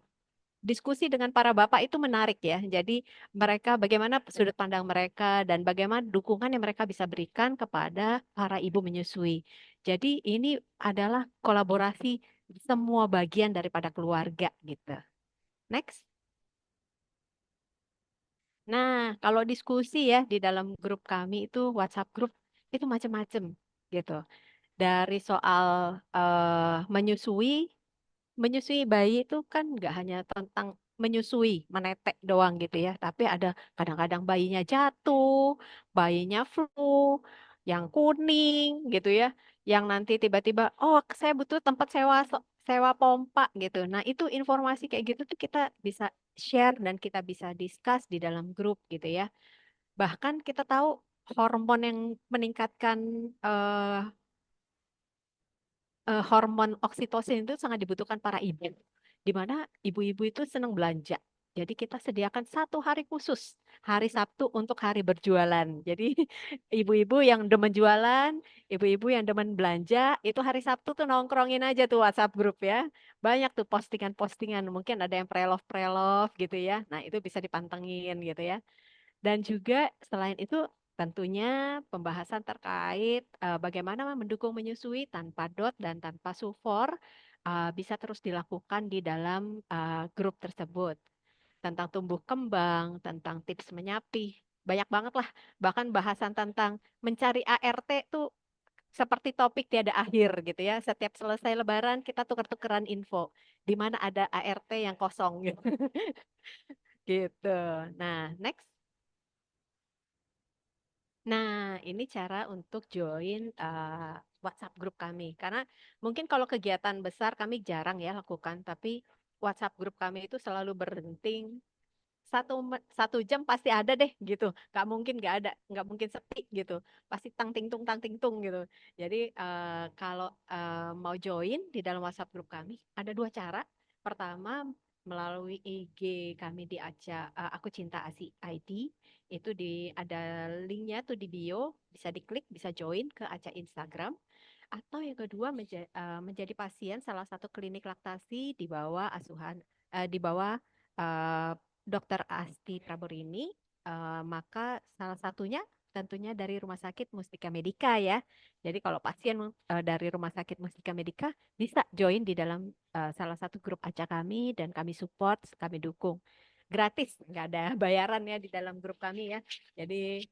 diskusi dengan para bapak itu menarik ya. Jadi mereka bagaimana sudut pandang mereka dan bagaimana dukungan yang mereka bisa berikan kepada para ibu menyusui. Jadi ini adalah kolaborasi semua bagian daripada keluarga gitu. Next. Nah, kalau diskusi ya di dalam grup kami itu WhatsApp grup itu macam-macam gitu. Dari soal menyusui, menyusui bayi itu kan nggak hanya tentang menyusui, menetek doang gitu ya, tapi ada kadang-kadang bayinya jatuh, bayinya flu, yang kuning gitu ya, yang nanti tiba-tiba, oh saya butuh tempat sewa sewa pompa gitu. Nah itu informasi kayak gitu tuh kita bisa share dan kita bisa discuss di dalam grup gitu ya. Bahkan kita tahu hormon yang meningkatkan eh, hormon oksitosin itu sangat dibutuhkan para ibu, di mana ibu-ibu itu senang belanja. Jadi kita sediakan satu hari khusus, hari Sabtu untuk hari berjualan. Jadi ibu-ibu yang demen jualan, ibu-ibu yang demen belanja, itu hari Sabtu tuh nongkrongin aja tuh WhatsApp grup ya. Banyak tuh postingan-postingan, mungkin ada yang pre-love gitu ya. Nah itu bisa dipantengin gitu ya. Dan juga selain itu tentunya pembahasan terkait bagaimana mendukung menyusui tanpa DOT dan tanpa sufor bisa terus dilakukan di dalam grup tersebut. Tentang tumbuh kembang, tentang tips menyapih, banyak banget lah. Bahkan bahasan tentang mencari ART tuh seperti topik tiada akhir gitu ya. Setiap selesai Lebaran kita tuker-tukeran info di mana ada ART yang kosong gitu. Gitu. Nah, next. Nah, ini cara untuk join WhatsApp grup kami. Karena mungkin kalau kegiatan besar kami jarang ya lakukan, tapi WhatsApp grup kami itu selalu berhenting 1 jam pasti ada deh gitu. Nggak ada, nggak mungkin sepi gitu. Pasti tang ting tung gitu. Jadi kalau mau join di dalam WhatsApp grup kami ada 2 cara. Pertama melalui IG kami di Aku Cinta Asi ID itu ada linknya tuh di bio, bisa diklik, bisa join ke Aca Instagram. Atau yang kedua menjadi pasien salah satu klinik laktasi di bawah di bawah eh, Dokter Asti Praborini, maka salah satunya tentunya dari Rumah Sakit Mustika Medika ya. Jadi kalau pasien dari Rumah Sakit Mustika Medika bisa join di dalam salah satu grup ACA kami dan kami support, kami dukung. Gratis, nggak ada bayaran ya di dalam grup kami ya. Jadi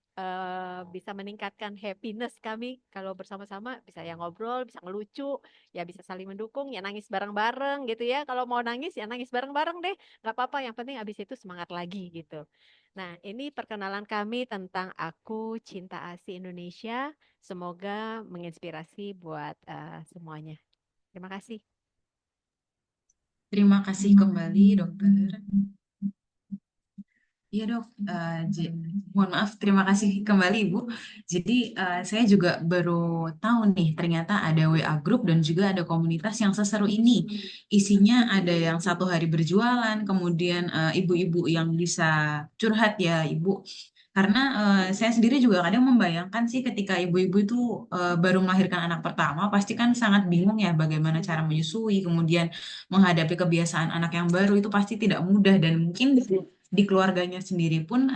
bisa meningkatkan happiness kami kalau bersama-sama, bisa yang ngobrol, bisa ngelucu, ya bisa saling mendukung, ya nangis bareng-bareng gitu ya. Kalau mau nangis ya nangis bareng-bareng deh, nggak apa-apa. Yang penting abis itu semangat lagi gitu. Nah, ini perkenalan kami tentang Aku Cinta Asi Indonesia. Semoga menginspirasi buat semuanya. Terima kasih. Terima kasih kembali, dokter. Iya dok, mohon maaf, terima kasih kembali Ibu. Jadi saya juga baru tahu nih ternyata ada WA Group dan juga ada komunitas yang seseru ini. Isinya ada yang 1 hari berjualan, kemudian ibu-ibu yang bisa curhat ya Ibu. Karena saya sendiri juga kadang membayangkan sih ketika ibu-ibu itu baru melahirkan anak pertama, pasti kan sangat bingung ya bagaimana cara menyusui, kemudian menghadapi kebiasaan anak yang baru itu pasti tidak mudah dan mungkin di keluarganya sendiri pun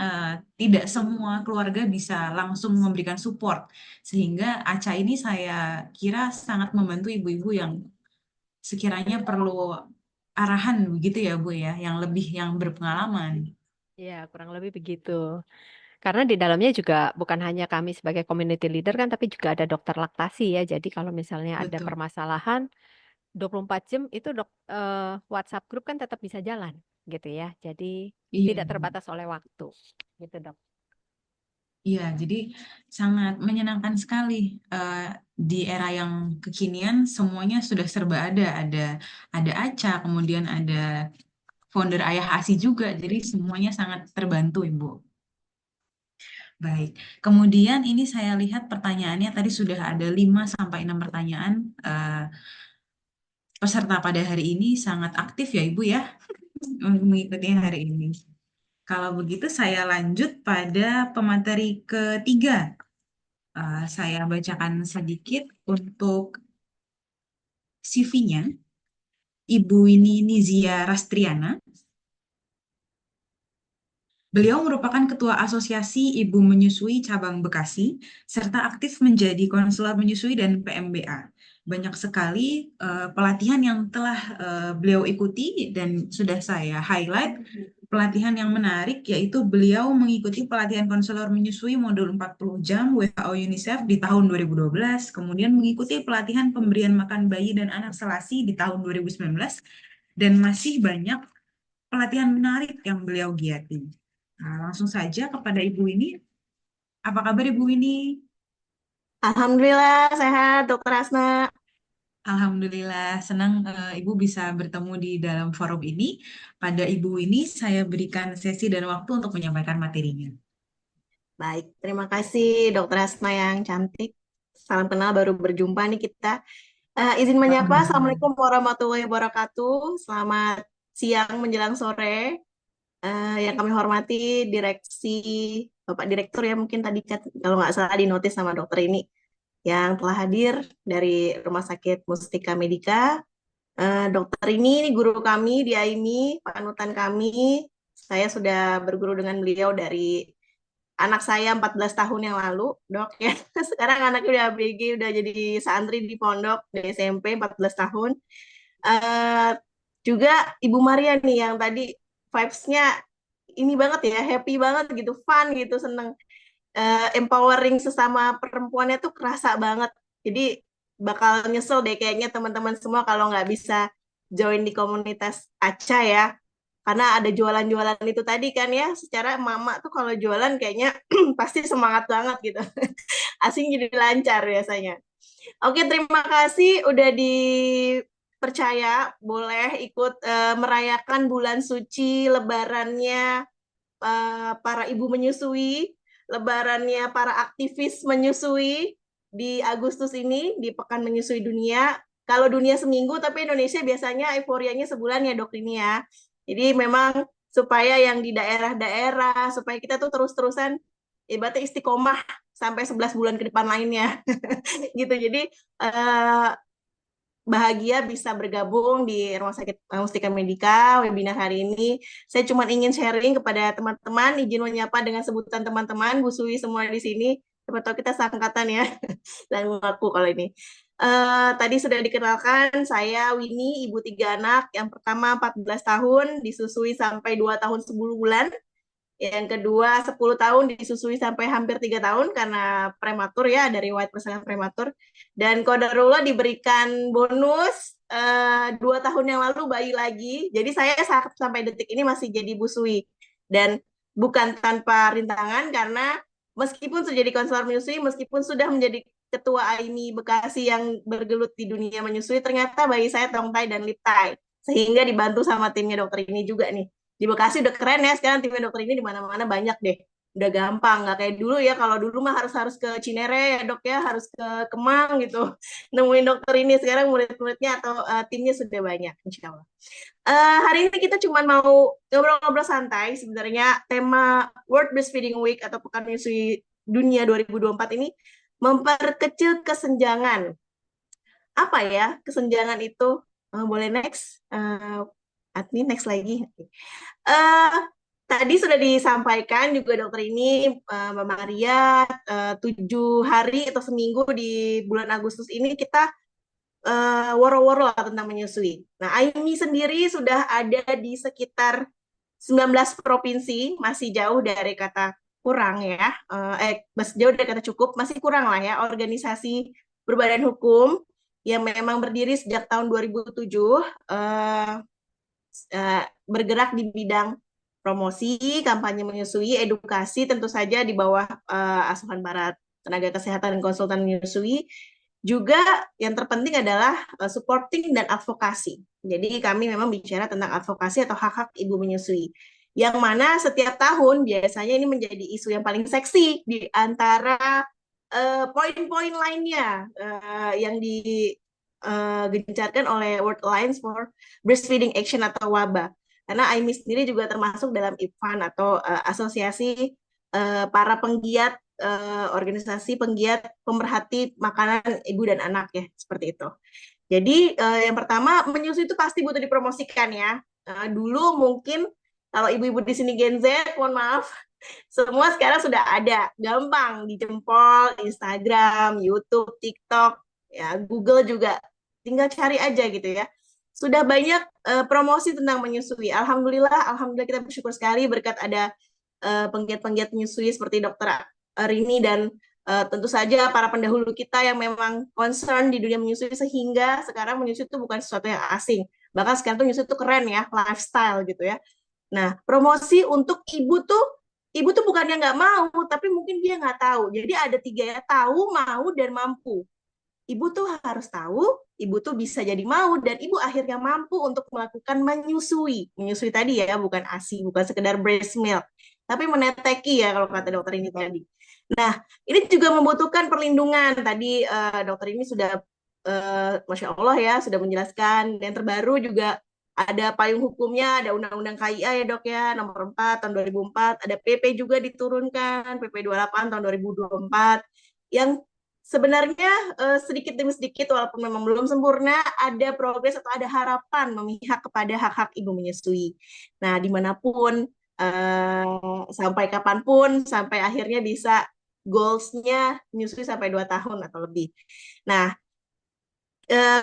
tidak semua keluarga bisa langsung memberikan support. Sehingga ACA ini saya kira sangat membantu ibu-ibu yang sekiranya perlu arahan begitu ya Bu ya, yang berpengalaman. Ya, kurang lebih begitu. Karena di dalamnya juga bukan hanya kami sebagai community leader kan, tapi juga ada dokter laktasi ya. Jadi kalau misalnya ada Betul. permasalahan, 24 jam itu WhatsApp grup kan tetap bisa jalan gitu ya. Jadi Iya. tidak terbatas oleh waktu gitu dok. Iya, jadi sangat menyenangkan sekali di era yang kekinian semuanya sudah serba ada ACA, kemudian ada founder Ayah ASI juga, jadi semuanya sangat terbantu Ibu. Baik, kemudian ini saya lihat pertanyaannya tadi sudah ada 5 sampai 6 pertanyaan. Peserta pada hari ini sangat aktif ya Ibu ya untuk mengikuti hari ini. Kalau begitu saya lanjut pada pemateri ketiga. Saya bacakan sedikit untuk CV-nya. Ibu ini Nizia Rastriana. Beliau merupakan Ketua Asosiasi Ibu Menyusui Cabang Bekasi, serta aktif menjadi konselor menyusui dan PMBA. Banyak sekali pelatihan yang telah beliau ikuti dan sudah saya highlight. Pelatihan yang menarik yaitu beliau mengikuti pelatihan konselor menyusui modul 40 jam WHO UNICEF di tahun 2012, kemudian mengikuti pelatihan pemberian makan bayi dan anak selasi di tahun 2019, dan masih banyak pelatihan menarik yang beliau giati. Nah, langsung saja kepada Ibu Winnie. Apa kabar Ibu Winnie? Alhamdulillah sehat, Dokter Asna. Alhamdulillah, senang Ibu bisa bertemu di dalam forum ini. Pada Ibu Winnie, saya berikan sesi dan waktu untuk menyampaikan materinya. Baik, terima kasih Dokter Asna yang cantik. Salam kenal, baru berjumpa nih kita. Izin menyapa, Assalamualaikum warahmatullahi wabarakatuh. Selamat siang menjelang sore. Yang kami hormati Direksi, Bapak Direktur ya mungkin tadi kalau nggak salah di notis sama dokter ini, yang telah hadir dari Rumah Sakit Mustika Medika. Dokter ini guru kami di AIMI, panutan kami. Saya sudah berguru dengan beliau dari anak saya 14 tahun yang lalu, dok ya. Sekarang anaknya udah ABG, udah jadi santri di pondok, di SMP 14 tahun. Juga Ibu Maria nih yang tadi vibes-nya ini banget ya, happy banget gitu, fun gitu, seneng. Empowering sesama perempuannya tuh kerasa banget. Jadi bakal nyesel deh kayaknya teman-teman semua kalau nggak bisa join di komunitas ACA ya. Karena ada jualan-jualan itu tadi kan ya, secara mama tuh kalau jualan kayaknya pasti semangat banget gitu. Asing jadi lancar biasanya. Oke, terima kasih udah dipercaya boleh ikut merayakan bulan suci lebarannya para ibu menyusui, lebarannya para aktivis menyusui di Agustus ini, di Pekan Menyusui Dunia. Kalau dunia seminggu, tapi Indonesia biasanya euforianya sebulan ya dok ini ya. Jadi memang supaya yang di daerah-daerah, supaya kita tuh terus-terusan ibaratnya istiqomah sampai 11 bulan ke depan lainnya. Gitu. Jadi bahagia bisa bergabung di Rumah Sakit Mustika Medika webinar hari ini. Saya cuma ingin sharing kepada teman-teman, izin menyapa dengan sebutan teman-teman, Bu Sui semua di sini. Siapa tahu kita sangkatan ya, dan mengaku kalau ini. Tadi sudah dikenalkan, saya Winnie, ibu 3 anak. Yang pertama 14 tahun, disusui sampai 2 tahun 10 bulan. Yang kedua 10 tahun disusui sampai hampir 3 tahun karena prematur ya, dari riwayat persalinan prematur. Dan qadarullah diberikan bonus 2 tahun yang lalu bayi lagi. Jadi saya sampai detik ini masih jadi busui. Dan bukan tanpa rintangan karena meskipun sudah jadi konselor menyusui, meskipun sudah menjadi ketua AIMI Bekasi yang bergelut di dunia menyusui, ternyata bayi saya tongtai dan liptai. Sehingga dibantu sama timnya dokter ini juga nih. Di Bekasi udah keren ya, sekarang timnya dokter ini di mana-mana banyak deh. Udah gampang, nggak kayak dulu ya. Kalau dulu mah harus ke Cinere ya dok ya, harus ke Kemang gitu. Nemuin dokter ini, sekarang murid-muridnya atau timnya sudah banyak, insya Allah. Hari ini kita cuma mau ngobrol-ngobrol santai. Sebenarnya tema World Breastfeeding Week atau Pekan Menyusui Dunia 2024 ini memperkecil kesenjangan. Apa ya kesenjangan itu? Boleh next? Admin next lagi. Tadi sudah disampaikan juga dokter ini Mbak Maria 7 hari atau seminggu di bulan Agustus ini kita woro-woro lah tentang menyusui. Nah, AIMI sendiri sudah ada di sekitar 19 provinsi, masih jauh dari kata kurang ya, masih jauh dari kata cukup, masih kurang lah ya, organisasi berbadan hukum yang memang berdiri sejak tahun 2007, bergerak di bidang promosi, kampanye menyusui, edukasi, tentu saja di bawah asuhan Barat Tenaga Kesehatan dan Konsultan Menyusui. Juga yang terpenting adalah supporting dan advokasi. Jadi kami memang bicara tentang advokasi atau hak-hak ibu menyusui. Yang mana setiap tahun biasanya ini menjadi isu yang paling seksi di antara poin-poin lainnya yang digencarkan oleh World Alliance for Breastfeeding Action atau WABA. Karena AIMI sendiri juga termasuk dalam IPFAN atau asosiasi para penggiat organisasi penggiat pemerhati makanan ibu dan anak ya, seperti itu. Jadi yang pertama, menyusui itu pasti butuh dipromosikan ya. Dulu mungkin Kalau ibu-ibu di sini Gen Z, mohon maaf, semua sekarang sudah ada, gampang di jempol, Instagram, YouTube, TikTok, ya Google juga, tinggal cari aja gitu ya. Sudah banyak promosi tentang menyusui. Alhamdulillah kita bersyukur sekali berkat ada penggiat-penggiat menyusui seperti Dokter Rini dan tentu saja para pendahulu kita yang memang concern di dunia menyusui sehingga sekarang menyusui itu bukan sesuatu yang asing. Bahkan sekarang tuh menyusui itu keren ya, lifestyle gitu ya. Nah, promosi untuk ibu tuh bukannya nggak mau, tapi mungkin dia nggak tahu. Jadi ada 3 ya, tahu, mau, dan mampu. Ibu tuh harus tahu, ibu tuh bisa jadi mau, dan ibu akhirnya mampu untuk melakukan menyusui. Menyusui tadi ya, bukan ASI, bukan sekedar breast milk, tapi meneteki ya kalau kata dokter ini tadi. Nah, ini juga membutuhkan perlindungan. Tadi dokter ini sudah, Masya Allah ya, sudah menjelaskan. Dan terbaru juga ada payung hukumnya, ada Undang-Undang KIA ya dok ya, nomor 4 tahun 2004, ada PP juga diturunkan, PP 28 tahun 2024, yang sebenarnya sedikit demi sedikit walaupun memang belum sempurna, ada progres atau ada harapan memihak kepada hak-hak ibu menyusui. Nah, dimanapun, sampai kapanpun, sampai akhirnya bisa goals-nya menyusui sampai 2 tahun atau lebih. Nah,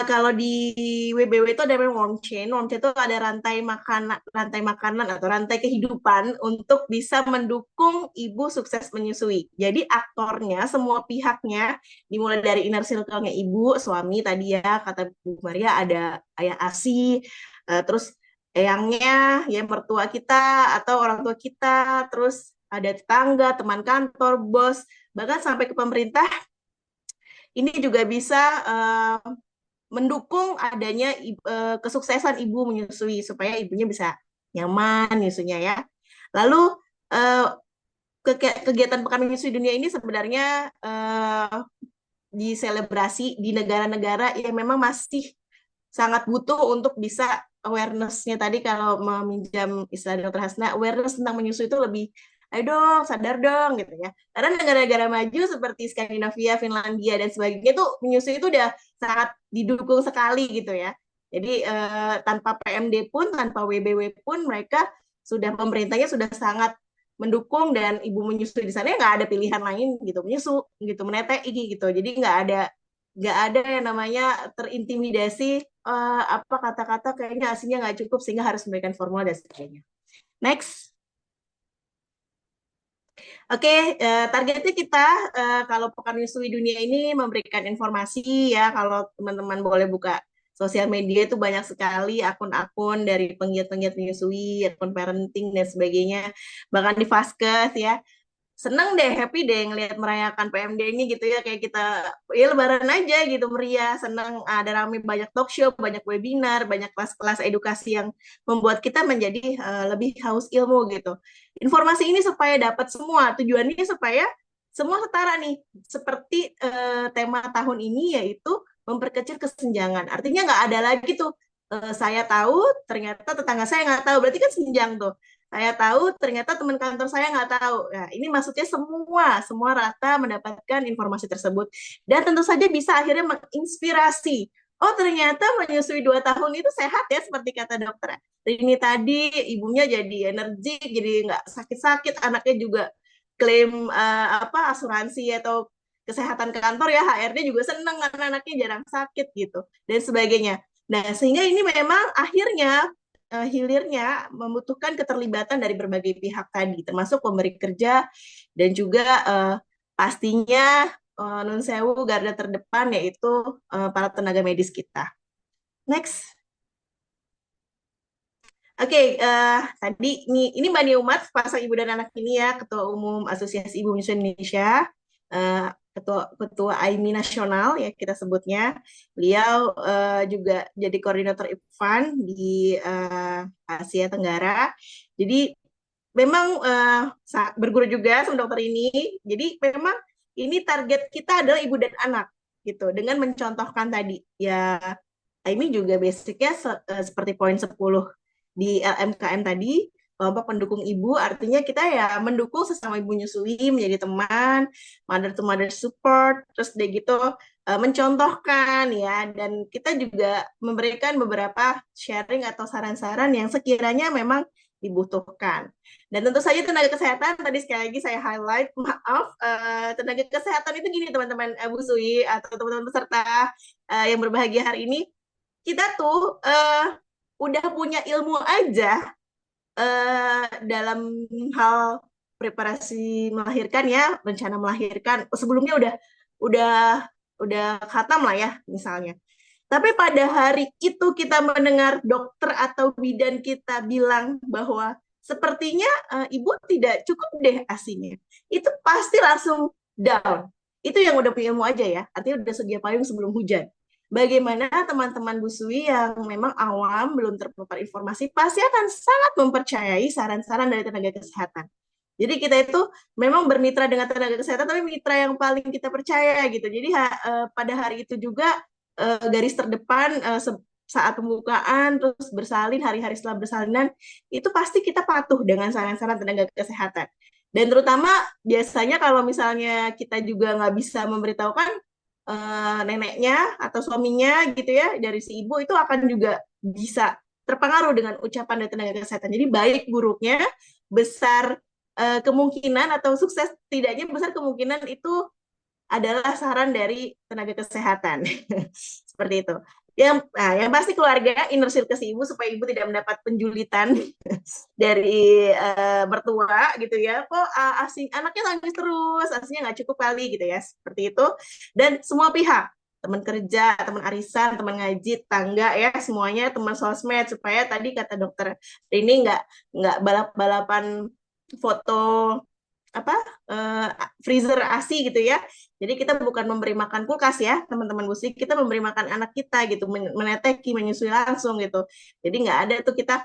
kalau di WBW itu ada namanya warm chain. Warm chain itu ada rantai makanan atau rantai kehidupan untuk bisa mendukung ibu sukses menyusui. Jadi aktornya, semua pihaknya, dimulai dari inner circle-nya ibu, suami tadi ya, kata Bu Maria, ada ayah ASI, terus eyangnya, ya mertua kita atau orang tua kita, terus ada tetangga, teman kantor, bos, bahkan sampai ke pemerintah. Ini juga bisa mendukung adanya kesuksesan ibu menyusui supaya ibunya bisa nyaman nyusunya ya. Lalu kegiatan Pekan Menyusui Dunia ini sebenarnya diselebrasi di negara-negara yang memang masih sangat butuh untuk bisa awareness-nya tadi, kalau meminjam istilah Dr. Hasna, awareness tentang menyusui itu lebih, ayo dong, sadar dong gitu ya. Karena negara-negara maju seperti Skandinavia, Finlandia, dan sebagainya itu menyusui itu udah sangat didukung sekali gitu ya. Jadi tanpa PMD pun, tanpa WBW pun, mereka sudah, pemerintahnya sudah sangat mendukung, dan ibu menyusui di sana nggak ada pilihan lain gitu, menyusu gitu, meneteki gitu. Jadi nggak ada yang namanya terintimidasi, apa kata-kata kayaknya aslinya nggak cukup sehingga harus memberikan formula dan sebagainya. Next. Oke, targetnya kita kalau Pekan Menyusui Dunia ini memberikan informasi ya, kalau teman-teman boleh buka sosial media itu banyak sekali akun-akun dari penggiat-penggiat menyusui, akun parenting dan sebagainya, bahkan di Vaskes ya. Seneng deh, happy deh ngelihat merayakan PMD ini gitu ya, kayak kita ya lebaran aja gitu, meriah, seneng, ada rame, banyak talk show, banyak webinar, banyak kelas-kelas edukasi yang membuat kita menjadi lebih haus ilmu gitu. Informasi ini supaya dapat semua, tujuannya supaya semua setara nih, seperti tema tahun ini yaitu memperkecil kesenjangan. Artinya nggak ada lagi tuh saya tahu ternyata tetangga saya nggak tahu, berarti kan senjang tuh. Saya tahu ternyata teman kantor saya nggak tahu. Nah, ini maksudnya semua rata mendapatkan informasi tersebut, dan tentu saja bisa akhirnya menginspirasi. Oh, ternyata menyusui 2 tahun itu sehat ya, seperti kata dokter Rini tadi, ibunya jadi energik, jadi nggak sakit-sakit, anaknya juga klaim asuransi atau kesehatan kantor ya, HRD juga seneng karena anaknya jarang sakit gitu, dan sebagainya. Nah, sehingga ini memang akhirnya hilirnya membutuhkan keterlibatan dari berbagai pihak tadi, termasuk pemberi kerja dan juga pastinya nun sewu garda terdepan, yaitu para tenaga medis kita. Next. Oke, tadi ini Mbak Niumat, pasang ibu dan anak ini ya, Ketua Umum Asosiasi Ibu Menyusui Indonesia, Ketua AIMI Nasional ya kita sebutnya. Beliau juga jadi koordinator IPFAN di Asia Tenggara. Jadi memang berguru juga sama dokter ini. Jadi memang ini target kita adalah ibu dan anak gitu. Dengan mencontohkan tadi ya, AIMI juga basicnya seperti poin 10 di LMKM tadi, kelompok pendukung ibu, artinya kita ya mendukung sesama ibu menyusui, menjadi teman, mother to mother support, terus deh gitu mencontohkan ya, dan kita juga memberikan beberapa sharing atau saran-saran yang sekiranya memang dibutuhkan. Dan tentu saja tenaga kesehatan, tadi sekali lagi saya highlight, maaf, tenaga kesehatan itu gini teman-teman Bu Sui atau teman-teman peserta yang berbahagia hari ini, kita tuh udah punya ilmu aja dalam hal preparasi melahirkan ya, rencana melahirkan, sebelumnya udah khatam lah ya misalnya. Tapi pada hari itu kita mendengar dokter atau bidan kita bilang bahwa sepertinya ibu tidak cukup deh ASINya. Itu pasti langsung down. Itu yang udah punya ilmu aja ya. Artinya udah sedia payung sebelum hujan. Bagaimana teman-teman Bu Sui yang memang awam, belum terpapar informasi, pasti akan sangat mempercayai saran-saran dari tenaga kesehatan. Jadi kita itu memang bermitra dengan tenaga kesehatan, tapi mitra yang paling kita percaya gitu. Jadi pada hari itu juga garis terdepan saat pembukaan, terus bersalin, hari-hari setelah bersalinan, itu pasti kita patuh dengan saran-saran tenaga kesehatan. Dan terutama biasanya kalau misalnya kita juga nggak bisa memberitahukan neneknya atau suaminya gitu ya, dari si ibu itu akan juga bisa terpengaruh dengan ucapan dari tenaga kesehatan. Jadi baik buruknya besar kemungkinan atau sukses tidaknya besar kemungkinan itu adalah saran dari tenaga kesehatan. Seperti itu. Yang pasti keluarga, inner circle si ibu supaya ibu tidak mendapat penjulitan dari mertua gitu ya. Kok anaknya nangis terus, asinya nggak cukup kali gitu ya. Seperti itu. Dan semua pihak, teman kerja, teman arisan, teman ngaji, tangga ya, semuanya teman sosmed supaya tadi kata dokter ini nggak balap-balapan foto freezer ASI gitu ya. Jadi kita bukan memberi makan kulkas ya, teman-teman Gusti, kita memberi makan anak kita gitu, meneteki, menyusui langsung gitu. Jadi nggak ada tuh kita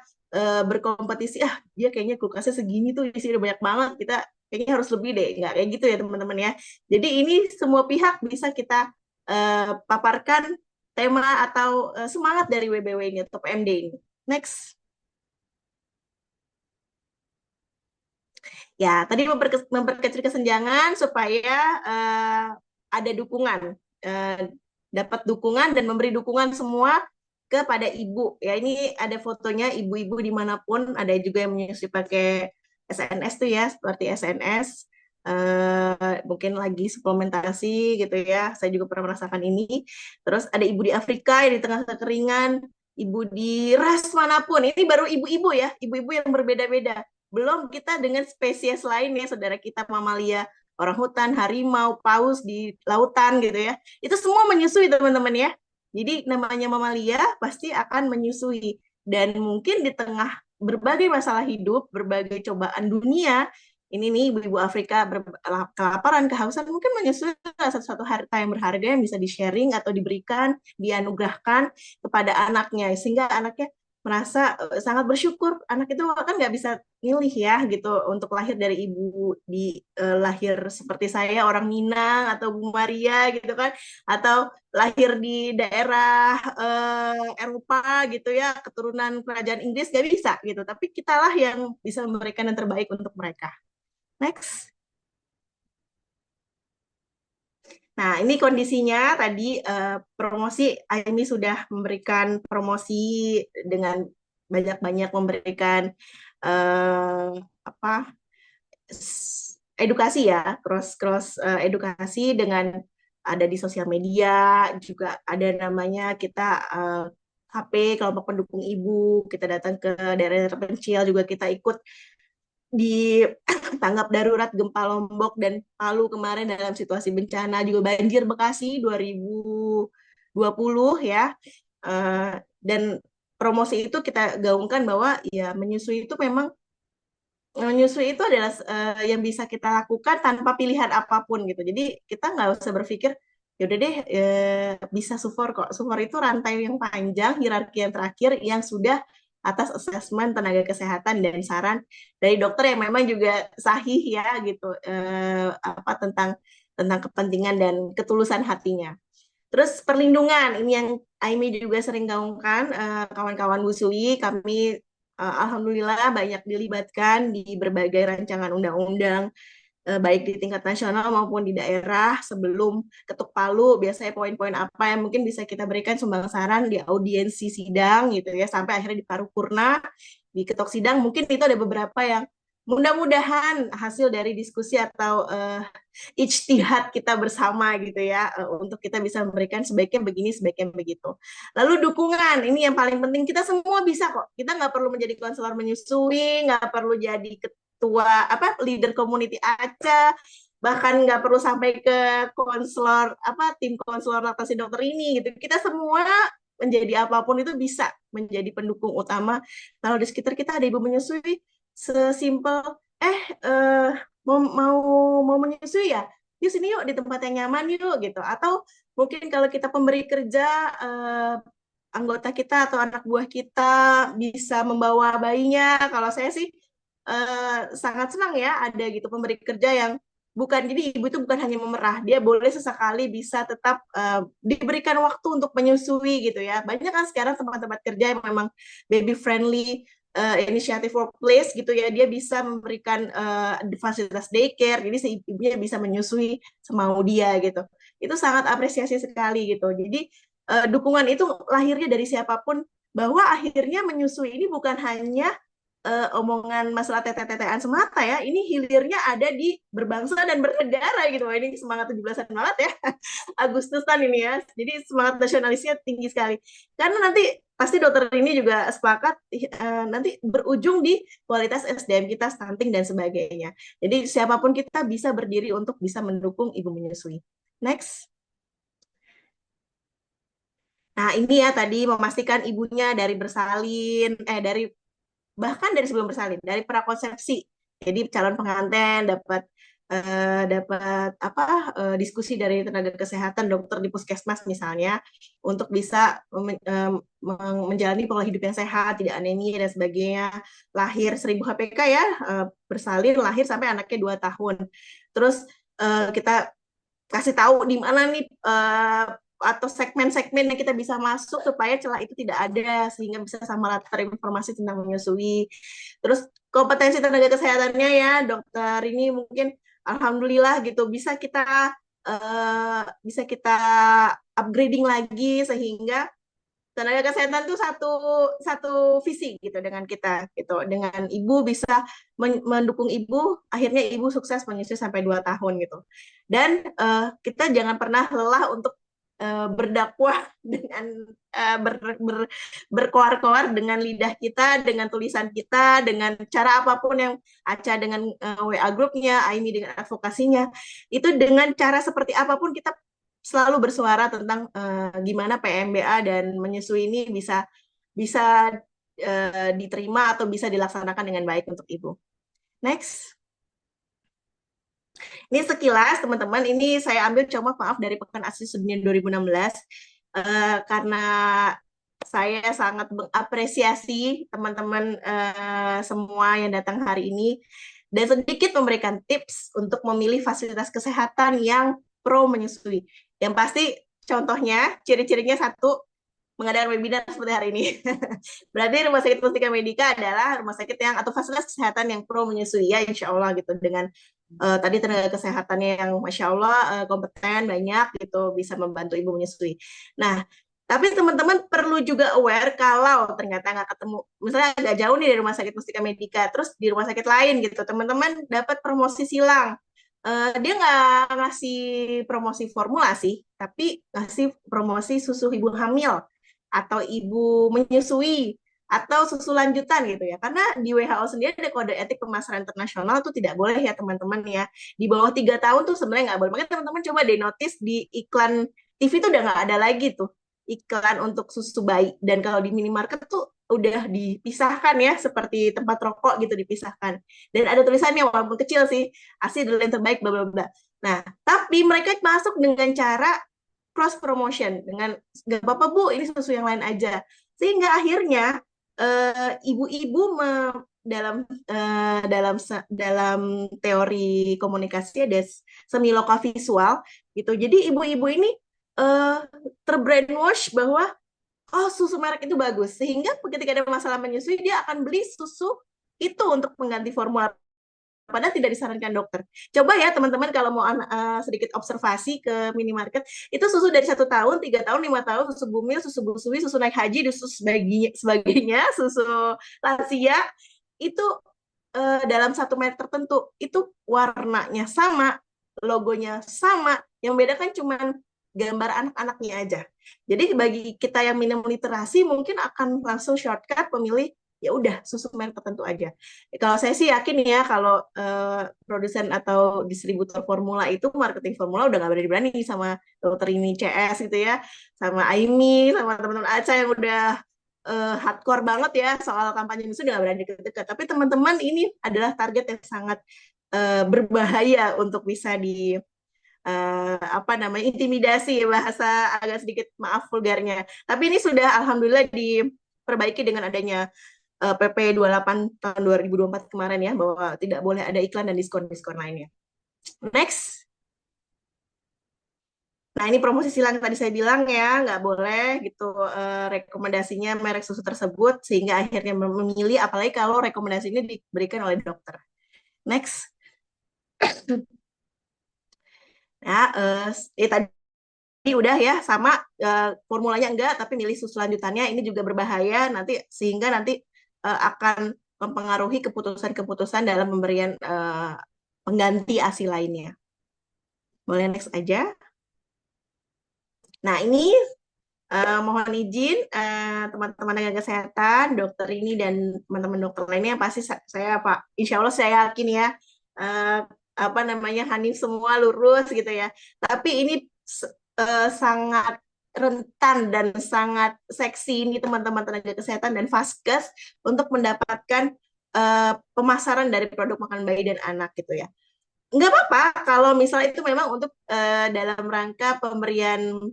berkompetisi, dia kayaknya kulkasnya segini tuh, isi udah banyak banget, kita kayaknya harus lebih deh. Nggak kayak gitu ya teman-teman ya. Jadi ini semua pihak bisa kita paparkan tema atau semangat dari WBW ini, Top MD ini. Next. Ya, tadi memperkecil kesenjangan supaya ada dukungan, dapat dukungan dan memberi dukungan semua kepada ibu. Ya, ini ada fotonya ibu-ibu dimanapun, ada juga yang menyusui pakai SNS tuh ya, seperti SNS. Mungkin lagi suplementasi gitu ya. Saya juga pernah merasakan ini. Terus ada ibu di Afrika yang di tengah kekeringan, ibu di ras manapun. Ini baru ibu-ibu ya, ibu-ibu yang berbeda-beda. Belum kita dengan spesies lain ya, saudara kita mamalia, orang hutan, harimau, paus di lautan gitu ya. Itu semua menyusui teman-teman ya. Jadi namanya mamalia pasti akan menyusui. Dan mungkin di tengah berbagai masalah hidup, berbagai cobaan dunia, ini nih ibu-ibu Afrika kelaparan, kehausan, mungkin menyusui satu-satu harta yang berharga yang bisa di-sharing atau diberikan, dianugerahkan kepada anaknya. Sehingga anaknya merasa sangat bersyukur. Anak itu kan nggak bisa milih ya gitu untuk lahir dari ibu di lahir seperti saya orang Minang atau Bu Maria gitu kan, atau lahir di daerah Eropa gitu ya, keturunan kerajaan Inggris, nggak bisa gitu. Tapi kitalah yang bisa memberikan yang terbaik untuk mereka. Next. Nah, ini kondisinya tadi promosi, Aimi sudah memberikan promosi dengan banyak-banyak memberikan edukasi ya, cross edukasi dengan ada di sosial media, juga ada namanya kita HP kelompok pendukung ibu, kita datang ke daerah terpencil juga kita ikut di tanggap darurat gempa Lombok dan Palu kemarin dalam situasi bencana, juga banjir Bekasi 2020 ya. Dan promosi itu kita gaungkan bahwa ya menyusui itu memang menyusui itu adalah yang bisa kita lakukan tanpa pilihan apapun gitu. Jadi kita nggak usah berpikir yaudah deh bisa SUFOR kok. SUFOR itu rantai yang panjang, hierarki yang terakhir yang sudah atas asesmen tenaga kesehatan dan saran dari dokter yang memang juga sahih ya gitu tentang kepentingan dan ketulusan hatinya. Terus perlindungan ini yang Aimi juga sering gaungkan, kawan-kawan Bu Sui, kami alhamdulillah banyak dilibatkan di berbagai rancangan undang-undang, baik di tingkat nasional maupun di daerah. Sebelum ketuk palu, biasanya poin-poin apa yang mungkin bisa kita berikan sumbang saran di audiensi sidang gitu ya, sampai akhirnya di paripurna, di ketok sidang. Mungkin itu ada beberapa yang mudah-mudahan hasil dari diskusi atau ijtihad kita bersama gitu ya, untuk kita bisa memberikan sebaiknya begini, sebaiknya begitu. Lalu dukungan, ini yang paling penting. Kita semua bisa kok. Kita nggak perlu menjadi konselor menyusui, nggak perlu jadi ketua leader community ACA, bahkan nggak perlu sampai ke konselor tim konselor laktasi dokter ini gitu. Kita semua menjadi apapun itu bisa menjadi pendukung utama. Kalau di sekitar kita ada ibu menyusui, sesimpel mau menyusui ya, yuk sini yuk di tempat yang nyaman yuk gitu. Atau mungkin kalau kita pemberi kerja, anggota kita atau anak buah kita bisa membawa bayinya. Kalau saya sih sangat senang ya ada gitu pemberi kerja yang jadi ibu itu bukan hanya memerah, dia boleh sesekali bisa tetap diberikan waktu untuk menyusui gitu ya. Banyak kan sekarang tempat-tempat kerja yang memang baby friendly, inisiatif workplace gitu ya, dia bisa memberikan fasilitas daycare, jadi si ibunya bisa menyusui semau dia gitu. Itu sangat apresiasi sekali gitu. Jadi dukungan itu lahirnya dari siapapun, bahwa akhirnya menyusui ini bukan hanya omongan masalah tete-tetean semata ya, ini hilirnya ada di berbangsa dan bernegara gitu. Wah, ini semangat 17-an Maret ya, Agustusan ini ya, jadi semangat nasionalisnya tinggi sekali. Karena nanti pasti dokter ini juga sepakat, nanti berujung di kualitas SDM kita, stunting dan sebagainya. Jadi siapapun kita bisa berdiri untuk bisa mendukung ibu menyusui. Next. Nah ini ya tadi memastikan ibunya dari bersalin, bahkan dari sebelum bersalin, dari prakonsepsi. Jadi calon pengantin dapat diskusi dari tenaga kesehatan, dokter di puskesmas misalnya, untuk bisa menjalani pola hidup yang sehat, tidak anemia dan sebagainya. Lahir 1000 HPK ya, bersalin, lahir sampai anaknya 2 tahun. Terus kita kasih tahu di mana nih atau segmen-segmen yang kita bisa masuk supaya celah itu tidak ada, sehingga bisa sama latar informasi tentang menyusui. Terus kompetensi tenaga kesehatannya ya, dokter ini mungkin alhamdulillah gitu bisa kita upgrading lagi, sehingga tenaga kesehatan tuh satu visi gitu dengan kita gitu, dengan ibu bisa mendukung ibu, akhirnya ibu sukses menyusui sampai 2 tahun gitu. Dan kita jangan pernah lelah untuk berdakwah dengan berkoar-koar dengan lidah kita, dengan tulisan kita, dengan cara apapun yang Aca dengan WA grupnya, Aimi dengan advokasinya, itu dengan cara seperti apapun kita selalu bersuara tentang gimana PMBA dan menyusui ini bisa diterima atau bisa dilaksanakan dengan baik untuk ibu. Next. Ini sekilas teman-teman, ini saya ambil cuma maaf dari Pekan Asli Sedunia 2016, karena saya sangat mengapresiasi teman-teman semua yang datang hari ini, dan sedikit memberikan tips untuk memilih fasilitas kesehatan yang pro menyusui. Yang pasti contohnya, ciri-cirinya satu, mengadakan webinar seperti hari ini. Berarti Rumah Sakit Mustika Medika adalah rumah sakit yang atau fasilitas kesehatan yang pro menyusui ya, insya Allah gitu, dengan tadi tenaga kesehatannya yang masya Allah kompeten banyak gitu, bisa membantu ibu menyusui. Nah, tapi teman-teman perlu juga aware kalau ternyata nggak ketemu, misalnya agak jauh nih dari Rumah Sakit Mustika Medika, terus di rumah sakit lain gitu, teman-teman dapat promosi silang. Dia nggak ngasih promosi formulasi, tapi ngasih promosi susu ibu hamil atau ibu menyusui atau susu lanjutan gitu ya. Karena di WHO sendiri ada kode etik pemasaran internasional tuh tidak boleh ya teman-teman ya. Di bawah 3 tahun tuh sebenarnya nggak boleh. Makanya teman-teman coba deh notice di iklan TV tuh udah nggak ada lagi tuh iklan untuk susu bayi. Dan kalau di minimarket tuh udah dipisahkan ya, seperti tempat rokok gitu dipisahkan. Dan ada tulisannya walaupun kecil sih, ASI adalah yang terbaik bla bla bla. Nah, tapi mereka masuk dengan cara cross promotion, dengan nggak apa-apa Bu, ini susu yang lain aja. Sehingga akhirnya ibu-ibu dalam teori komunikasi ada semi loka visual gitu. Jadi ibu-ibu ini terbrainwash bahwa oh susu merek itu bagus, sehingga ketika ada masalah menyusui dia akan beli susu itu untuk mengganti formula, padahal tidak disarankan dokter. Coba ya teman-teman kalau mau sedikit observasi ke minimarket, itu susu dari 1 tahun, 3 tahun, 5 tahun, susu bumil, susu busui, susu naik haji, susu sebagainya, susu lansia, itu dalam satu merek tertentu, itu warnanya sama, logonya sama, yang beda kan cuma gambar anak-anaknya aja. Jadi bagi kita yang minim literasi mungkin akan langsung shortcut memilih ya udah susu merek tertentu aja. Kalau saya sih yakin ya kalau produsen atau distributor formula itu marketing formula udah nggak berani-berani sama dokter ini CS gitu ya, sama Aimi, sama teman-teman Aca yang udah hardcore banget ya soal kampanye itu udah nggak berani deket-deket. Tapi teman-teman ini adalah target yang sangat berbahaya untuk bisa di apa namanya intimidasi, bahasa agak sedikit maaf vulgarnya. Tapi ini sudah alhamdulillah diperbaiki dengan adanya PP 28 tahun 2024 kemarin ya, bahwa tidak boleh ada iklan dan diskon-diskon lainnya. Next. Nah ini promosi silang tadi saya bilang ya, nggak boleh gitu rekomendasinya merek susu tersebut, sehingga akhirnya memilih, apalagi kalau rekomendasinya diberikan oleh dokter. Next. Nah, tadi udah ya, sama formulanya enggak, tapi milih susu lanjutannya ini juga berbahaya nanti, sehingga nanti akan mempengaruhi keputusan-keputusan dalam pemberian pengganti ASI lainnya. Boleh next aja. Nah ini mohon izin teman-teman tenaga kesehatan, dokter ini dan teman-teman dokter lainnya pasti saya Pak, insya Allah saya yakin ya apa namanya Hanif semua lurus gitu ya. Tapi ini sangat rentan dan sangat seksi ini teman-teman tenaga kesehatan dan Vaskes untuk mendapatkan pemasaran dari produk makan bayi dan anak gitu ya. Nggak apa-apa kalau misalnya itu memang untuk dalam rangka pemberian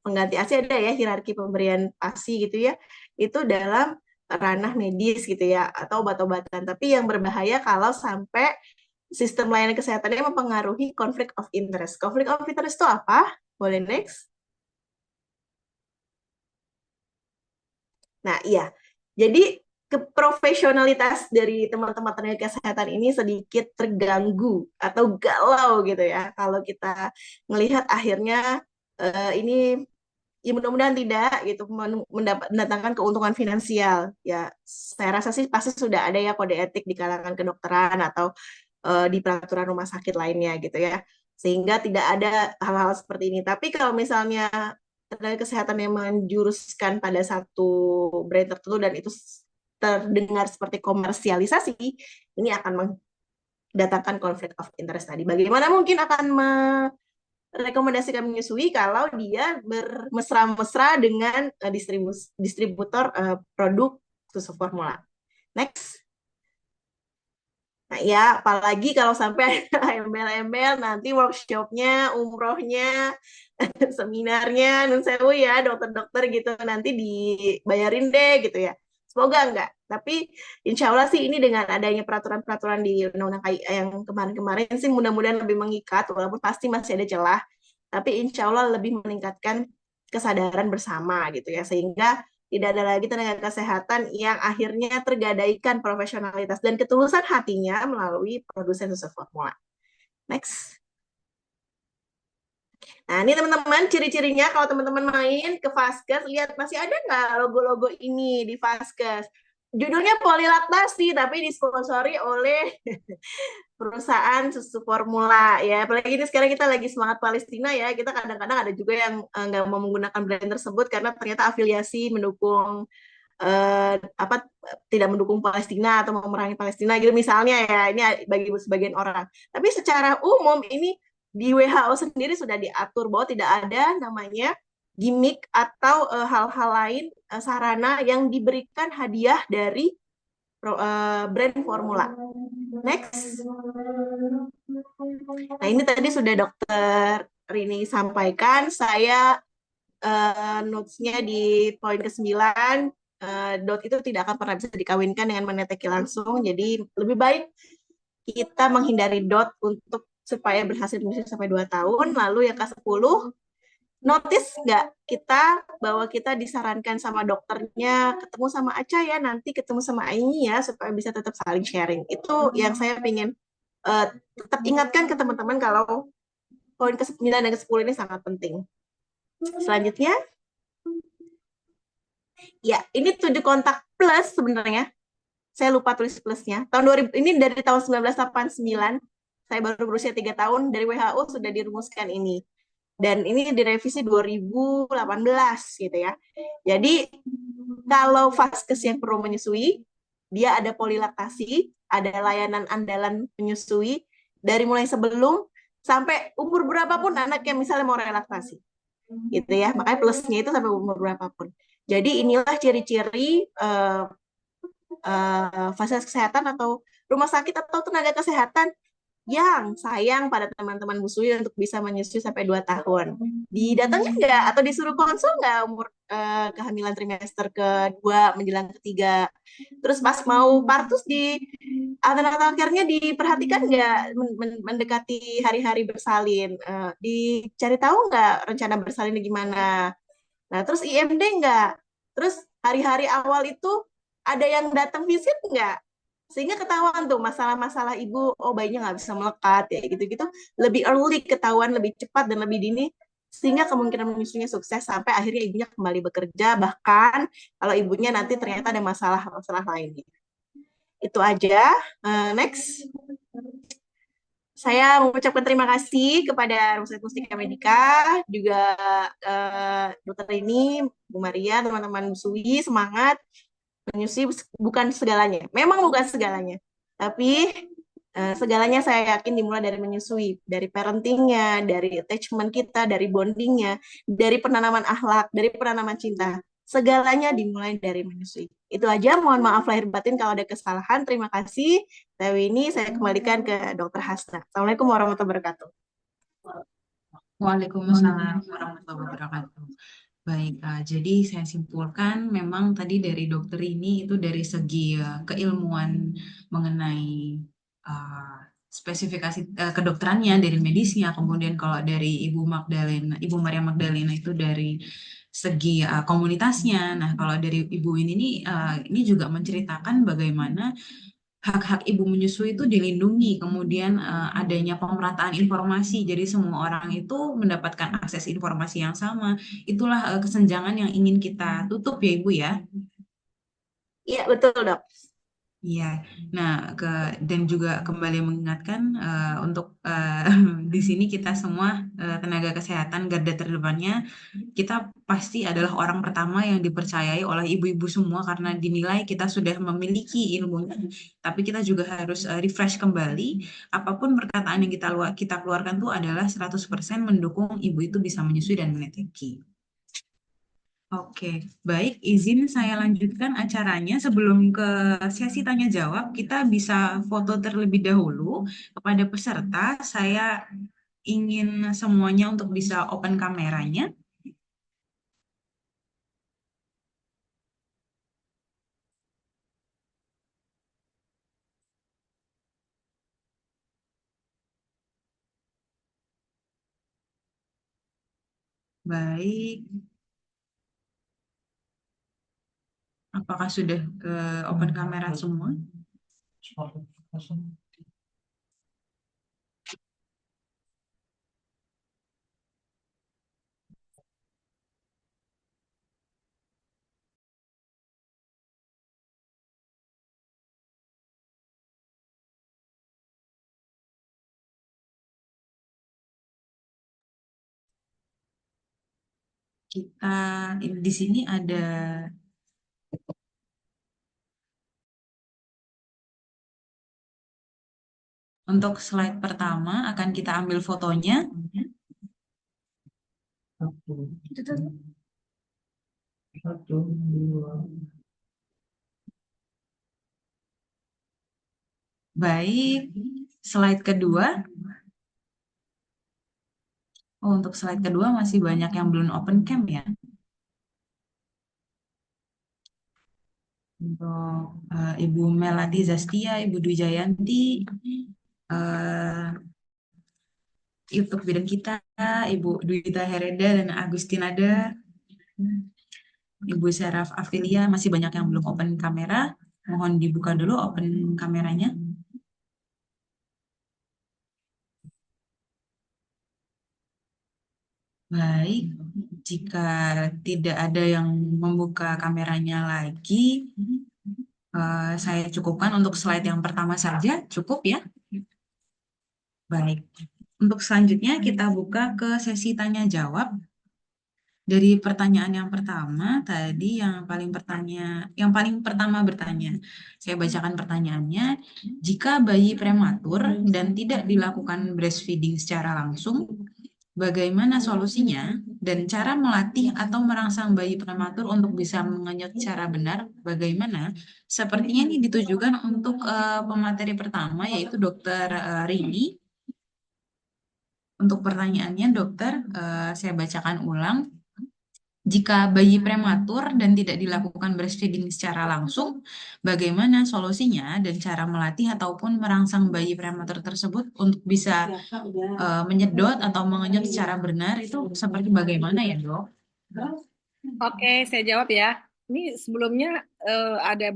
pengganti ASI, ada ya hierarki pemberian ASI gitu ya, itu dalam ranah medis gitu ya, atau obat-obatan. Tapi yang berbahaya kalau sampai sistem layanan kesehatannya mempengaruhi konflik of interest. Konflik of interest itu apa? Boleh next. Nah iya, jadi keprofesionalitas dari teman-teman tenaga kesehatan ini sedikit terganggu atau galau gitu ya, kalau kita melihat akhirnya ini ya mudah-mudahan tidak gitu mendatangkan keuntungan finansial ya. Saya rasa sih pasti sudah ada ya kode etik di kalangan kedokteran atau di peraturan rumah sakit lainnya gitu ya, sehingga tidak ada hal-hal seperti ini. Tapi kalau misalnya tenaga kesehatan yang menjuruskan pada satu brand tertentu dan itu terdengar seperti komersialisasi, ini akan mendatangkan konflik of interest tadi. Bagaimana mungkin akan merekomendasikan menyusui kalau dia bermesra-mesra dengan distributor produk susu formula. Next. Nah ya, apalagi kalau sampai embel-embel nanti workshopnya, umrohnya, seminarnya, nun sewu ya, dokter-dokter gitu, nanti dibayarin deh gitu ya. Semoga enggak. Tapi insya Allah sih ini dengan adanya peraturan-peraturan di undang-undang KIA yang kemarin-kemarin sih mudah-mudahan lebih mengikat, walaupun pasti masih ada celah, tapi insya Allah lebih meningkatkan kesadaran bersama gitu ya, sehingga tidak ada lagi tenaga kesehatan yang akhirnya tergadaikan profesionalitas dan ketulusan hatinya melalui produsen susu formula. Next. Nah, ini teman-teman ciri-cirinya kalau teman-teman main ke Vaskes, lihat masih ada nggak logo-logo ini di Vaskes. Judulnya polilaktasi, tapi disponsori oleh perusahaan susu formula ya. Apalagi ini sekarang kita lagi semangat Palestina ya, kita kadang-kadang ada juga yang nggak mau menggunakan brand tersebut karena ternyata afiliasi mendukung tidak mendukung Palestina atau memerangi Palestina gitu misalnya ya. Ini bagi sebagian orang. Tapi secara umum ini di WHO sendiri sudah diatur bahwa tidak ada namanya gimmick atau hal-hal lain sarana yang diberikan hadiah dari brand formula. Next. Nah ini tadi sudah dokter Rini sampaikan, saya notes-nya di poin ke-9, dot itu tidak akan pernah bisa dikawinkan dengan meneteki langsung, jadi lebih baik kita menghindari dot untuk supaya berhasil menyusui sampai 2 tahun. Lalu yang ke-10, notice nggak kita bahwa kita disarankan sama dokternya ketemu sama Aca ya, nanti ketemu sama Aini ya, supaya bisa tetap saling sharing. Itu yang saya ingin tetap ingatkan ke teman-teman kalau poin ke-9 dan ke-10 ini sangat penting. Selanjutnya, ya ini 7 kontak plus sebenarnya. Saya lupa tulis plusnya. Tahun 2000, ini dari tahun 1989, saya baru berusia 3 tahun, dari WHO sudah dirumuskan ini. Dan ini direvisi 2018 gitu ya. Jadi kalau vaskes yang perlu menyusui, dia ada polilaktasi, ada layanan andalan menyusui, dari mulai sebelum sampai umur berapapun anak yang misalnya mau relaksasi. Gitu ya, makanya plusnya itu sampai umur berapapun. Jadi inilah ciri-ciri fasilitas kesehatan atau rumah sakit atau tenaga kesehatan yang sayang pada teman-teman busui untuk bisa menyusui sampai 2 tahun. Didatangin nggak atau disuruh konsul nggak umur kehamilan trimester kedua menjelang ketiga. Terus pas mau partus di antenatal care-nya diperhatikan nggak mendekati hari-hari bersalin. Dicari tahu nggak rencana bersalinnya gimana. Nah, terus IMD nggak? Terus hari-hari awal itu ada yang datang visit nggak? Sehingga ketahuan tuh masalah-masalah ibu, oh bayinya nggak bisa melekat, ya gitu-gitu. Lebih early ketahuan, lebih cepat dan lebih dini, sehingga kemungkinan menyusunya sukses sampai akhirnya ibunya kembali bekerja, bahkan kalau ibunya nanti ternyata ada masalah-masalah lainnya. Itu aja. Next. Saya mengucapkan terima kasih kepada Rumah Sakit Mustika Medika, juga dokter ini, Bu Maria, teman-teman Sui, semangat. Menyusui bukan segalanya. Memang bukan segalanya. Tapi segalanya saya yakin dimulai dari menyusui. Dari parentingnya, dari attachment kita, dari bondingnya, dari penanaman akhlak, dari penanaman cinta. Segalanya dimulai dari menyusui. Itu aja, mohon maaf lahir batin kalau ada kesalahan. Terima kasih. Tapi ini saya kembalikan ke Dr. Hasna. Assalamualaikum warahmatullahi wabarakatuh. Waalaikumsalam warahmatullahi wabarakatuh. Baik, jadi saya simpulkan memang tadi dari dokter ini itu dari segi keilmuan mengenai spesifikasi kedokterannya dari medisnya, kemudian kalau dari Ibu Maria Magdalena itu dari segi komunitasnya. Nah, kalau dari Ibu ini juga menceritakan bagaimana hak-hak ibu menyusui itu dilindungi, kemudian adanya pemerataan informasi, jadi semua orang itu mendapatkan akses informasi yang sama. Itulah kesenjangan yang ingin kita tutup ya Ibu ya. Iya, betul dok. Iya, nah dan juga kembali mengingatkan untuk di sini kita semua tenaga kesehatan garda terdepannya, kita pasti adalah orang pertama yang dipercayai oleh ibu-ibu semua karena dinilai kita sudah memiliki ilmunya. Tapi kita juga harus refresh kembali, apapun perkataan yang kita keluarkan itu adalah 100% mendukung ibu itu bisa menyusui dan meneteki. Oke, baik. Izin saya lanjutkan acaranya. Sebelum ke sesi tanya jawab, kita bisa foto terlebih dahulu kepada peserta. Saya ingin semuanya untuk bisa open kameranya. Baik. Apakah sudah open kamera semua? Kita di sini ada untuk slide pertama akan kita ambil fotonya. Baik, slide kedua. Oh, untuk slide kedua masih banyak yang belum open cam ya. Untuk Ibu Melati Zastia, Ibu Dwi Jayanti, YouTube bidang kita, Ibu Dwita Hereda dan Agustinada, Ibu Seraf Afilia, masih banyak yang belum open kamera. Mohon dibuka dulu open kameranya. Baik, jika tidak ada yang membuka kameranya lagi, saya cukupkan untuk slide yang pertama saja, cukup ya. Baik, untuk selanjutnya kita buka ke sesi tanya jawab. Dari pertanyaan yang pertama tadi yang paling pertama bertanya. Saya bacakan pertanyaannya. Jika bayi prematur dan tidak dilakukan breastfeeding secara langsung, bagaimana solusinya dan cara melatih atau merangsang bayi prematur untuk bisa mengenyot secara benar? Bagaimana? Sepertinya ini ditujukan untuk pemateri pertama yaitu Dokter Rini. Untuk pertanyaannya, dokter, saya bacakan ulang. Jika bayi prematur dan tidak dilakukan breastfeeding secara langsung, bagaimana solusinya dan cara melatih ataupun merangsang bayi prematur tersebut untuk bisa menyedot atau mengenyot secara benar itu seperti bagaimana ya, Dok? Oke, saya jawab ya. Ini sebelumnya ada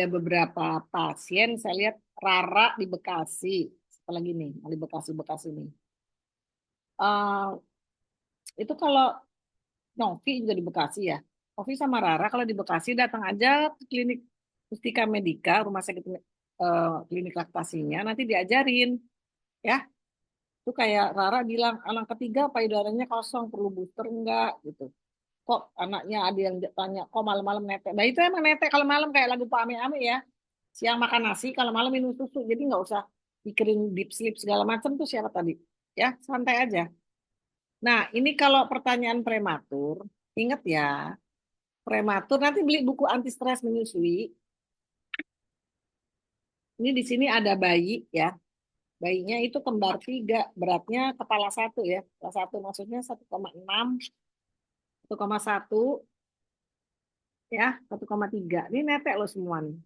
beberapa pasien, saya lihat Rara di Bekasi, setelah gini, di Bekasi nih. Itu kalau Novi juga di Bekasi ya. Novi sama Rara kalau di Bekasi datang aja ke klinik Mustika Medika, rumah sakit klinik laktasinya, nanti diajarin ya. Itu kayak Rara bilang anak ketiga payudaranya kosong, perlu booster enggak gitu. Kok anaknya ada yang tanya, kok malam-malam netek? Nah itu emang netek kalau malam kayak lagu Pak Ame-Ame ya. Siang makan nasi, kalau malam minum susu. Jadi nggak usah pikirin deep sleep segala macam tuh siapa tadi. Ya santai aja. Nah ini kalau pertanyaan prematur, ingat ya, prematur nanti beli buku anti stres menyusui. Ini di sini ada bayi ya. Bayinya itu kembar 3, beratnya kepala 1 ya. Kepala 1 maksudnya 1,6, 1,1 ya, 1,3. Ini netek loh semua nih.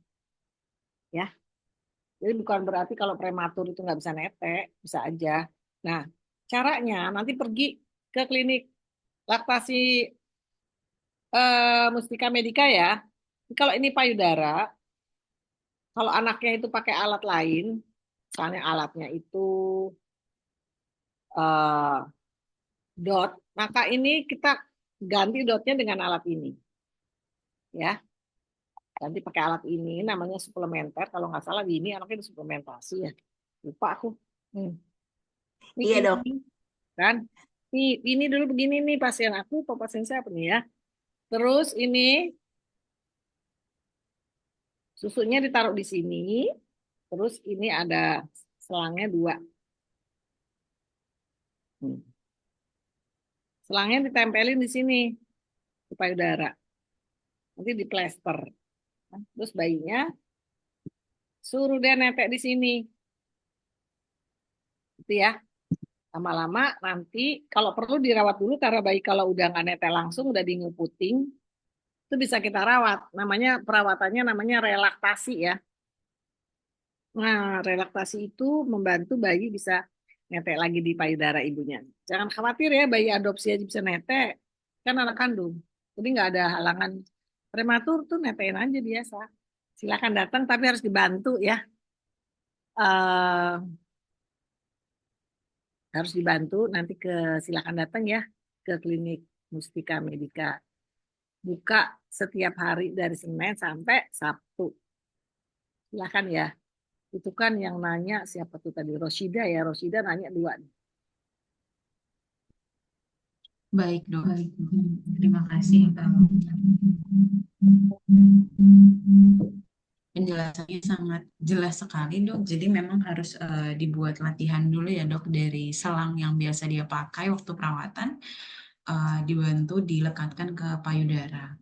Ya. Jadi bukan berarti kalau prematur itu nggak bisa netek, bisa aja. Nah, caranya nanti pergi ke klinik laktasi Mustika Medika ya. Kalau ini payudara, kalau anaknya itu pakai alat lain, misalnya alatnya itu dot, maka ini kita ganti dotnya dengan alat ini. Ya, ganti pakai alat ini, namanya suplementer. Kalau nggak salah ini anaknya disuplementasi ya. Lupa aku. Ini Iya, Dok. Kan? Ini dulu begini nih pasien aku, atau pasien saya apa nih ya. Terus ini susunya ditaruh di sini. Terus ini ada selangnya 2. Selangnya ditempelin di sini di payudara. Nanti di plester. Terus bayinya suruh dia netek di sini. Gitu ya. Lama-lama nanti kalau perlu dirawat dulu karena bayi kalau udah nggak netek langsung udah di nguputing itu bisa kita rawat. Namanya perawatannya namanya relaktasi ya. Nah, relaksasi itu membantu bayi bisa netek lagi di payudara ibunya. Jangan khawatir ya, bayi adopsi aja bisa netek. Kan anak kandung. Jadi nggak ada halangan. Prematur tuh netein aja biasa. Silakan datang tapi harus dibantu ya. Harus dibantu nanti silakan datang ya ke klinik Mustika Medika. Buka setiap hari dari Senin sampai Sabtu. Silakan ya. Itu kan yang nanya siapa tuh tadi? Roshida ya. Roshida nanya 2. Baik, Dok. Terima kasih. Penjelasannya sangat jelas sekali, Dok. Jadi memang harus dibuat latihan dulu ya, Dok, dari selang yang biasa dia pakai waktu perawatan, dibantu dilekatkan ke payudara.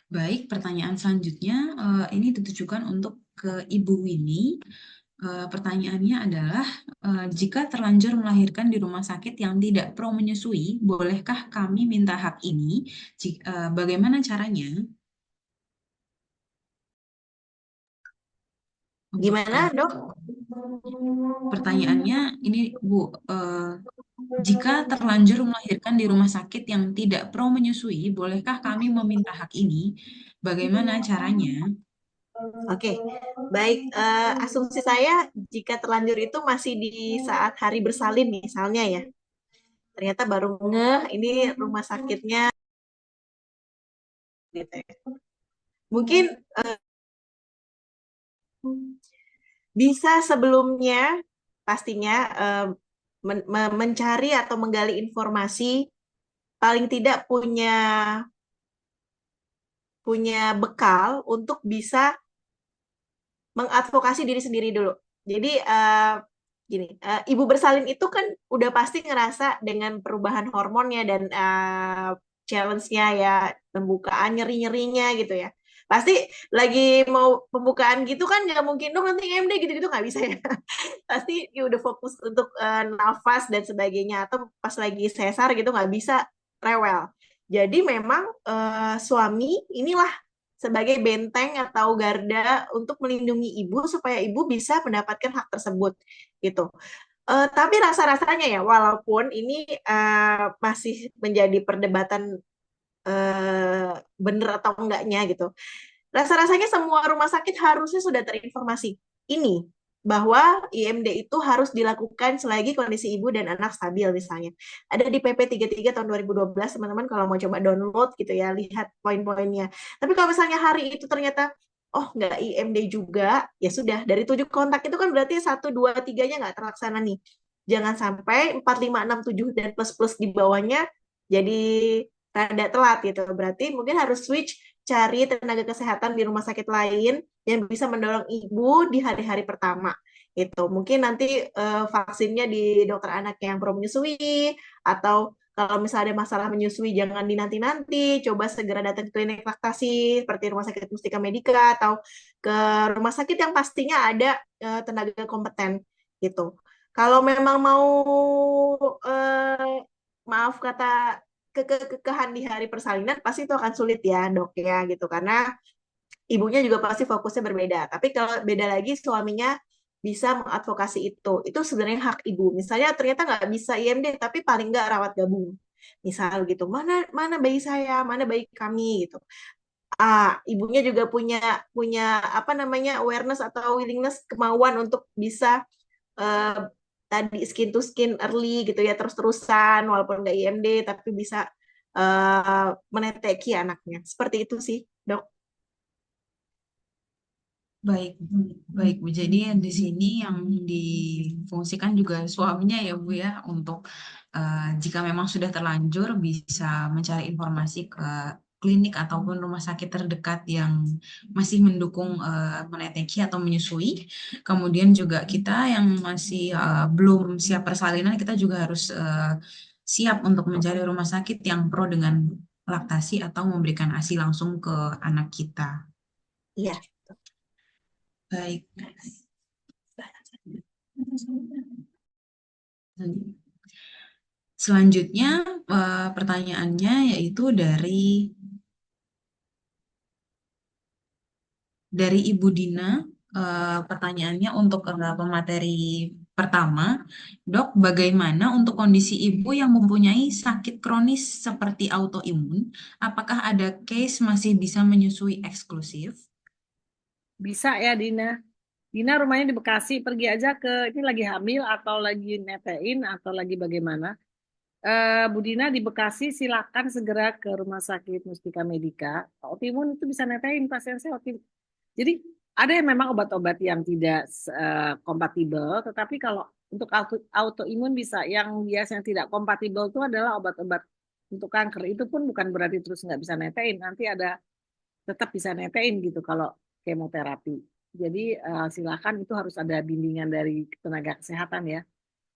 Baik, pertanyaan selanjutnya ini ditujukan untuk ke Ibu Winnie. Pertanyaannya adalah, jika terlanjur melahirkan di rumah sakit yang tidak pro menyusui, bolehkah kami minta hak ini? Bagaimana caranya? Gimana, Dok? Pertanyaannya ini Bu, jika terlanjur melahirkan di rumah sakit yang tidak pro menyusui, bolehkah kami meminta hak ini? Bagaimana caranya? Oke, baik. Asumsi saya jika terlanjur itu masih di saat hari bersalin misalnya ya. Ternyata baru ngeh ini rumah sakitnya gitu ya. Mungkin bisa sebelumnya pastinya mencari atau menggali informasi, paling tidak punya bekal untuk bisa mengadvokasi diri sendiri dulu. Jadi gini, ibu bersalin itu kan udah pasti ngerasa dengan perubahan hormonnya dan challenge-nya ya, pembukaan nyeri-nyerinya gitu ya. Pasti lagi mau pembukaan gitu kan nggak mungkin dong nanti MD gitu-gitu nggak bisa ya. Pasti ya udah fokus untuk nafas dan sebagainya, atau pas lagi sesar gitu nggak bisa rewel. Jadi memang suami inilah sebagai benteng atau garda untuk melindungi ibu supaya ibu bisa mendapatkan hak tersebut gitu. Tapi rasa-rasanya ya, walaupun ini masih menjadi perdebatan bener atau enggaknya gitu. Rasa-rasanya semua rumah sakit harusnya sudah terinformasi ini bahwa IMD itu harus dilakukan selagi kondisi ibu dan anak stabil misalnya. Ada di PP 33 tahun 2012, teman-teman kalau mau coba download gitu ya, lihat poin-poinnya. Tapi kalau misalnya hari itu ternyata oh nggak IMD juga, ya sudah, dari 7 kontak itu kan berarti 1, 2, 3-nya nggak terlaksana nih. Jangan sampai 4, 5, 6, 7 dan plus-plus di bawahnya jadi rada telat gitu. Berarti mungkin harus switch, cari tenaga kesehatan di rumah sakit lain yang bisa mendorong ibu di hari-hari pertama. Itu mungkin nanti vaksinnya di dokter anak yang pro menyusui, atau kalau misalnya ada masalah menyusui jangan dinanti-nanti, coba segera datang ke klinik laktasi seperti Rumah Sakit Mustika Medika atau ke rumah sakit yang pastinya ada tenaga kompeten gitu. Kalau memang mau maaf kata kekehan di hari persalinan, pasti itu akan sulit ya dok ya gitu, karena ibunya juga pasti fokusnya berbeda. Tapi kalau beda lagi suaminya bisa mengadvokasi itu sebenarnya hak ibu. Misalnya ternyata nggak bisa IMD, tapi paling nggak rawat gabung. Misal gitu, mana mana bayi saya, mana bayi kami gitu. Ibunya juga punya punya apa namanya awareness atau willingness, kemauan untuk bisa eh, tadi skin to skin early gitu ya, terus-terusan walaupun nggak IMD tapi bisa meneteki anaknya. Seperti itu sih, dok. Baik, baik Bu. Jadi di sini yang difungsikan juga suaminya ya Bu ya, untuk jika memang sudah terlanjur bisa mencari informasi ke klinik ataupun rumah sakit terdekat yang masih mendukung meneteki atau menyusui. Kemudian juga kita yang masih belum siap persalinan, kita juga harus siap untuk mencari rumah sakit yang pro dengan laktasi atau memberikan ASI langsung ke anak kita. Iya. Baik. Selanjutnya pertanyaannya yaitu dari Ibu Dina. Pertanyaannya untuk pemateri pertama, Dok, bagaimana untuk kondisi ibu yang mempunyai sakit kronis seperti autoimun? Apakah ada case masih bisa menyusui eksklusif? Bisa ya Dina. Dina rumahnya di Bekasi, pergi aja ke ini lagi hamil atau lagi netein atau lagi bagaimana. Bu Dina di Bekasi silakan segera ke Rumah Sakit Mustika Medika. Autoimun itu bisa netein pasien saya autoimun. Jadi ada yang memang obat-obat yang tidak kompatibel, tetapi kalau untuk autoimun bisa. Yang biasanya tidak kompatibel itu adalah obat-obat untuk kanker. Itu pun bukan berarti terus nggak bisa netein. Nanti ada tetap bisa netein gitu kalau kemoterapi. Jadi silakan, itu harus ada bimbingan dari tenaga kesehatan ya.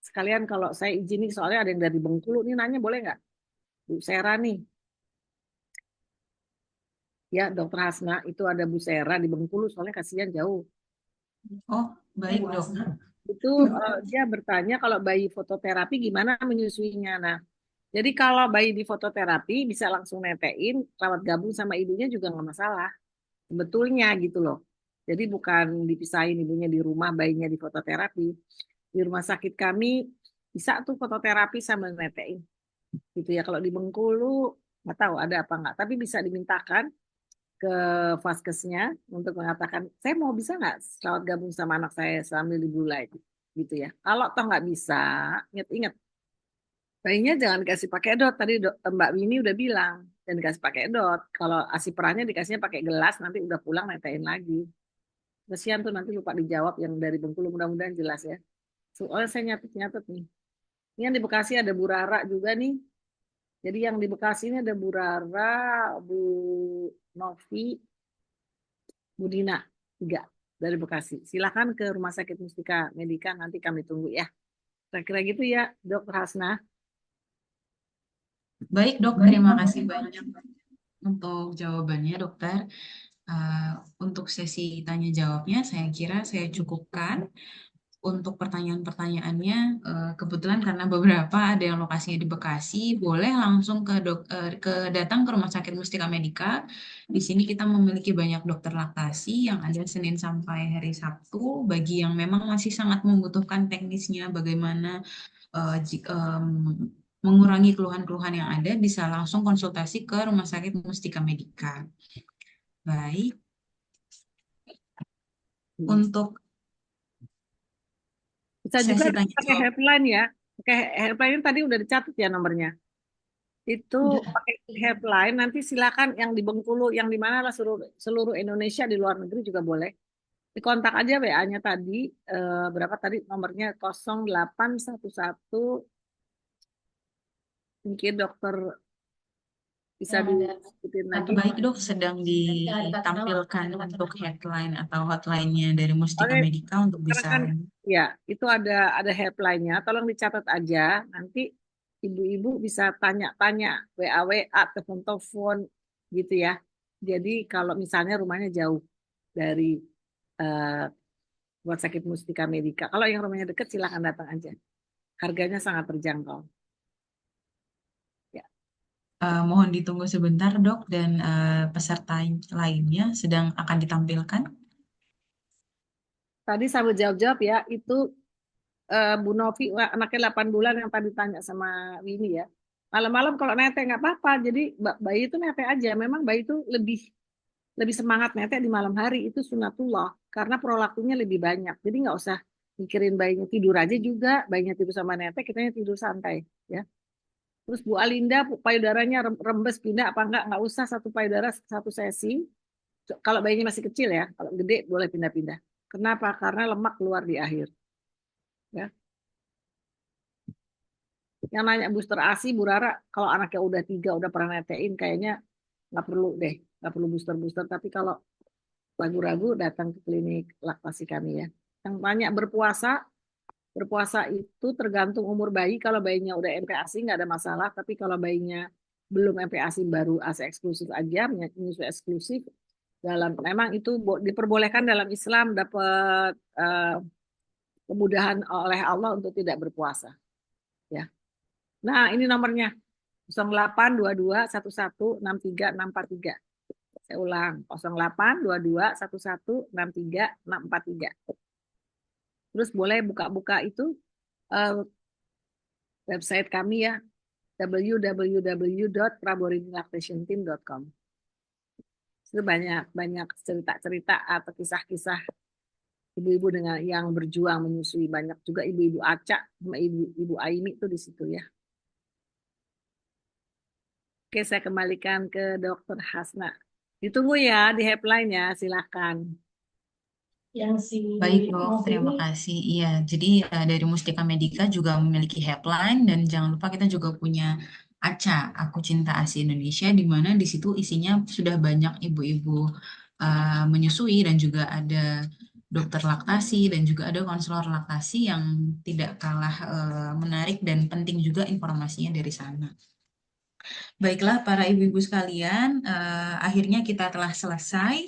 Sekalian kalau saya izin nih, soalnya ada yang dari Bengkulu nih nanya, boleh nggak? Bu Sera nih. Ya, Dokter Hasna, itu ada Bu Sera di Bengkulu, soalnya kasihan jauh. Oh, baik Dok. Itu dia bertanya kalau bayi fototerapi gimana menyusuinya. Nah, jadi kalau bayi di fototerapi bisa langsung netein, rawat gabung sama ibunya juga nggak masalah. Sebetulnya gitu loh. Jadi bukan dipisahin ibunya di rumah, bayinya di fototerapi. Di rumah sakit kami bisa tuh fototerapi sambil netein. Gitu ya. Kalau di Bengkulu nggak tahu ada apa nggak, tapi bisa dimintakan ke vaskesnya untuk mengatakan saya mau bisa nggak selamat gabung sama anak saya sambil dibulai gitu ya. Kalau toh nggak bisa, ingat-ingat bayinya jangan dikasih pakai dot. Tadi Mbak Winnie udah bilang jangan dikasih pakai dot. Kalau ASI perannya dikasihnya pakai gelas, nanti udah pulang netein lagi. Kasihan tuh nanti lupa dijawab yang dari Bengkulu, mudah-mudahan jelas ya. Soalnya saya nyatet-nyatet nih. Ini yang di Bekasi ada Bu Rara juga nih. Jadi yang di Bekasi ini ada Bu Rara, Bu Novi, Bu Dina, 3 dari Bekasi. Silakan ke Rumah Sakit Mustika Medika, nanti kami tunggu ya. Kira-kira gitu ya, Dokter Hasna. Baik dok, terima kasih banyak untuk jawabannya dokter. Untuk sesi tanya jawabnya saya kira saya cukupkan. Untuk pertanyaan-pertanyaannya, kebetulan karena beberapa ada yang lokasinya di Bekasi, boleh langsung datang ke Rumah Sakit Mustika Medika. Di sini kita memiliki banyak dokter laktasi yang ada Senin sampai hari Sabtu. Bagi yang memang masih sangat membutuhkan teknisnya, bagaimana mengurangi keluhan-keluhan yang ada, bisa langsung konsultasi ke Rumah Sakit Mustika Medika. Baik. Untuk Bisa juga sesi tanya pakai jawab. helpline ya. Pakai helpline tadi udah dicatat ya nomornya. Itu pakai helpline, nanti silakan yang di Bengkulu, yang di mana lah seluruh Indonesia, di luar negeri juga boleh. Dikontak aja WA-nya tadi, berapa tadi nomornya 0811, mungkin dokter bisa disebutin lagi. Baik dok, sedang ditampilkan untuk headline atau hotline-nya dari Mustika Oke, Medika untuk bisa. kan, ya, itu ada helpline-nya. Tolong dicatat aja. Nanti ibu-ibu bisa tanya-tanya WA, telepon-telepon gitu ya. Jadi kalau misalnya rumahnya jauh dari Rumah Sakit Mustika Medika. Kalau yang rumahnya dekat silahkan datang aja. Harganya sangat terjangkau. Ya. Mohon ditunggu sebentar dok, dan peserta lainnya sedang akan ditampilkan. Tadi sambil jawab-jawab ya, itu Bu Novi, anaknya 8 bulan yang tadi tanya sama Winnie ya. Malam-malam kalau nete nggak apa-apa, jadi bayi itu nete aja. Memang bayi itu lebih semangat nete di malam hari, itu sunatullah, karena prolaktinnya lebih banyak. Jadi nggak usah mikirin bayinya, tidur aja juga, bayinya tidur sama nete, kitanya tidur santai ya. Terus Bu Alinda, payudaranya rembes pindah apa nggak usah satu payudara satu sesi. Kalau bayinya masih kecil ya, kalau gede boleh pindah-pindah. Kenapa? Karena lemak keluar di akhir. Ya. Yang nanya booster ASI, Bu Rara, kalau anaknya udah 3, udah pernah netein, kayaknya nggak perlu deh, nggak perlu booster. Tapi kalau ragu-ragu datang ke klinik laktasi kami ya. Yang banyak berpuasa itu tergantung umur bayi. Kalau bayinya udah MPASI nggak ada masalah, tapi kalau bayinya belum MPASI, baru ASI eksklusif aja, menyusui eksklusif, memang itu diperbolehkan dalam Islam, dapat kemudahan oleh Allah untuk tidak berpuasa. Ya. Nah, ini nomornya 0822116363. Saya ulang, 0822116363. Terus boleh buka-buka itu website kami ya, www.praborinilactationteam.com. Itu banyak cerita-cerita atau kisah-kisah ibu-ibu dengan yang berjuang menyusui, banyak juga ibu-ibu acak sama ibu Aimi itu di situ ya. Oke, saya kembalikan ke Dokter Hasna. Ditunggu ya di helpline-nya, silakan. Baik dok, terima kasih. Iya, jadi dari Mustika Medika juga memiliki helpline, dan jangan lupa kita juga punya ACA, Aku Cinta ASI Indonesia, di mana di situ isinya sudah banyak ibu-ibu menyusui, dan juga ada dokter laktasi, dan juga ada konselor laktasi yang tidak kalah menarik dan penting juga informasinya dari sana. Baiklah para ibu-ibu sekalian, akhirnya kita telah selesai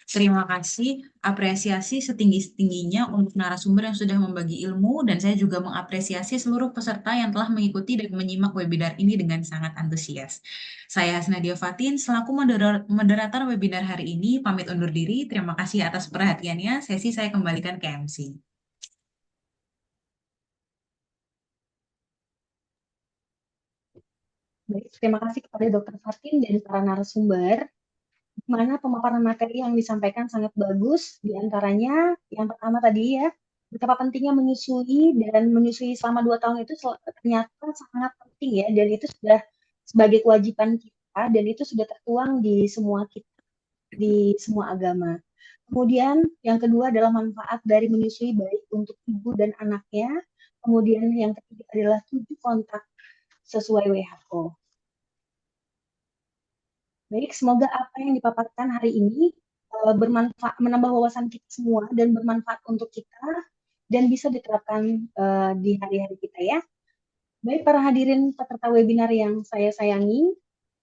Terima kasih, apresiasi setinggi-tingginya untuk narasumber yang sudah membagi ilmu, dan saya juga mengapresiasi seluruh peserta yang telah mengikuti dan menyimak webinar ini dengan sangat antusias. Saya Hasnadia Fatin, selaku moderator webinar hari ini, pamit undur diri. Terima kasih atas perhatiannya. Sesi saya kembalikan ke MC. Baik, terima kasih kepada Dr. Fatin dan para narasumber, di mana pemaparan materi yang disampaikan sangat bagus. Di antaranya, yang pertama tadi ya, betapa pentingnya menyusui, dan menyusui selama 2 tahun itu ternyata sangat penting ya, dan itu sudah sebagai kewajiban kita, dan itu sudah tertuang di semua kita, di semua agama. Kemudian yang kedua adalah manfaat dari menyusui baik untuk ibu dan anaknya. Kemudian yang ketiga adalah 7 kontak sesuai WHO. Baik, semoga apa yang dipaparkan hari ini bermanfaat, menambah wawasan kita semua dan bermanfaat untuk kita dan bisa diterapkan di hari-hari kita ya. Baik, para hadirin peserta webinar yang saya sayangi,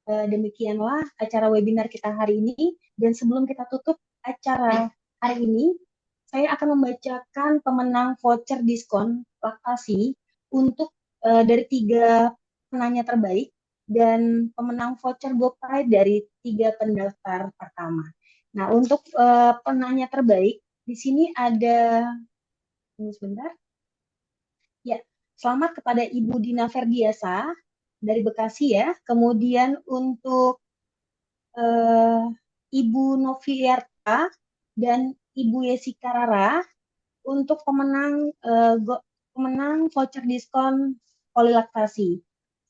demikianlah acara webinar kita hari ini. Dan sebelum kita tutup acara hari ini, saya akan membacakan pemenang voucher diskon laktasi untuk dari 3 penanya terbaik dan pemenang voucher GoPay dari 3 pendaftar pertama. Nah, untuk penanya terbaik di sini ada, ini sebentar. Ya, selamat kepada Ibu Dina Ferdiasa dari Bekasi ya. Kemudian untuk Ibu Novierta dan Ibu Yesika Rara untuk pemenang voucher diskon polilaktasi.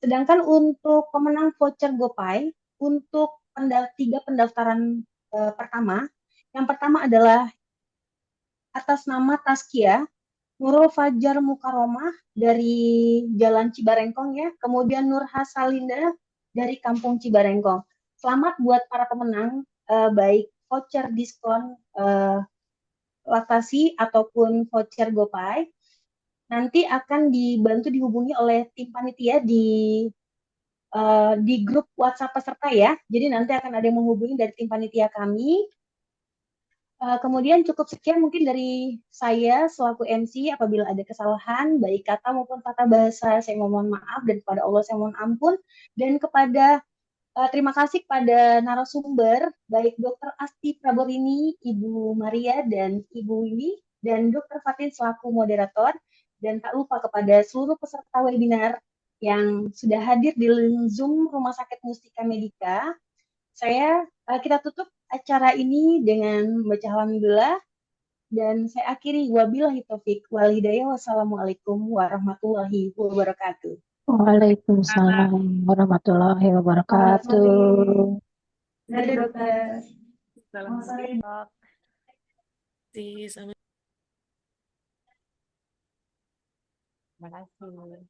Sedangkan untuk pemenang voucher GoPay untuk 3 pendaftaran pertama, yang pertama adalah atas nama Taskia Nurul Fajar Mukaromah dari Jalan Cibarengkong ya, kemudian Nur Hasalinda dari Kampung Cibarengkong. Selamat buat para pemenang, baik voucher diskon laktasi ataupun voucher GoPay. Nanti akan dibantu dihubungi oleh tim panitia di grup WhatsApp peserta ya. Jadi nanti akan ada yang menghubungi dari tim panitia kami. Kemudian cukup sekian mungkin dari saya selaku MC. Apabila ada kesalahan baik kata maupun tata bahasa, saya mohon maaf, dan kepada Allah saya mohon ampun. Dan terima kasih kepada narasumber baik Dr. Asti Praborini, Ibu Maria dan Ibu Windy, dan Dr. Fatin selaku moderator. Dan tak lupa kepada seluruh peserta webinar yang sudah hadir di Zoom Rumah Sakit Mustika Medika. Kita tutup acara ini dengan membaca alhamdulillah, dan saya akhiri wabillahi taufik wal hidayah. Wassalamualaikum warahmatullahi wabarakatuh. Waalaikumsalam warahmatullahi wabarakatuh. Dadah dokter. Salam. Selamat sore. Terima kasih.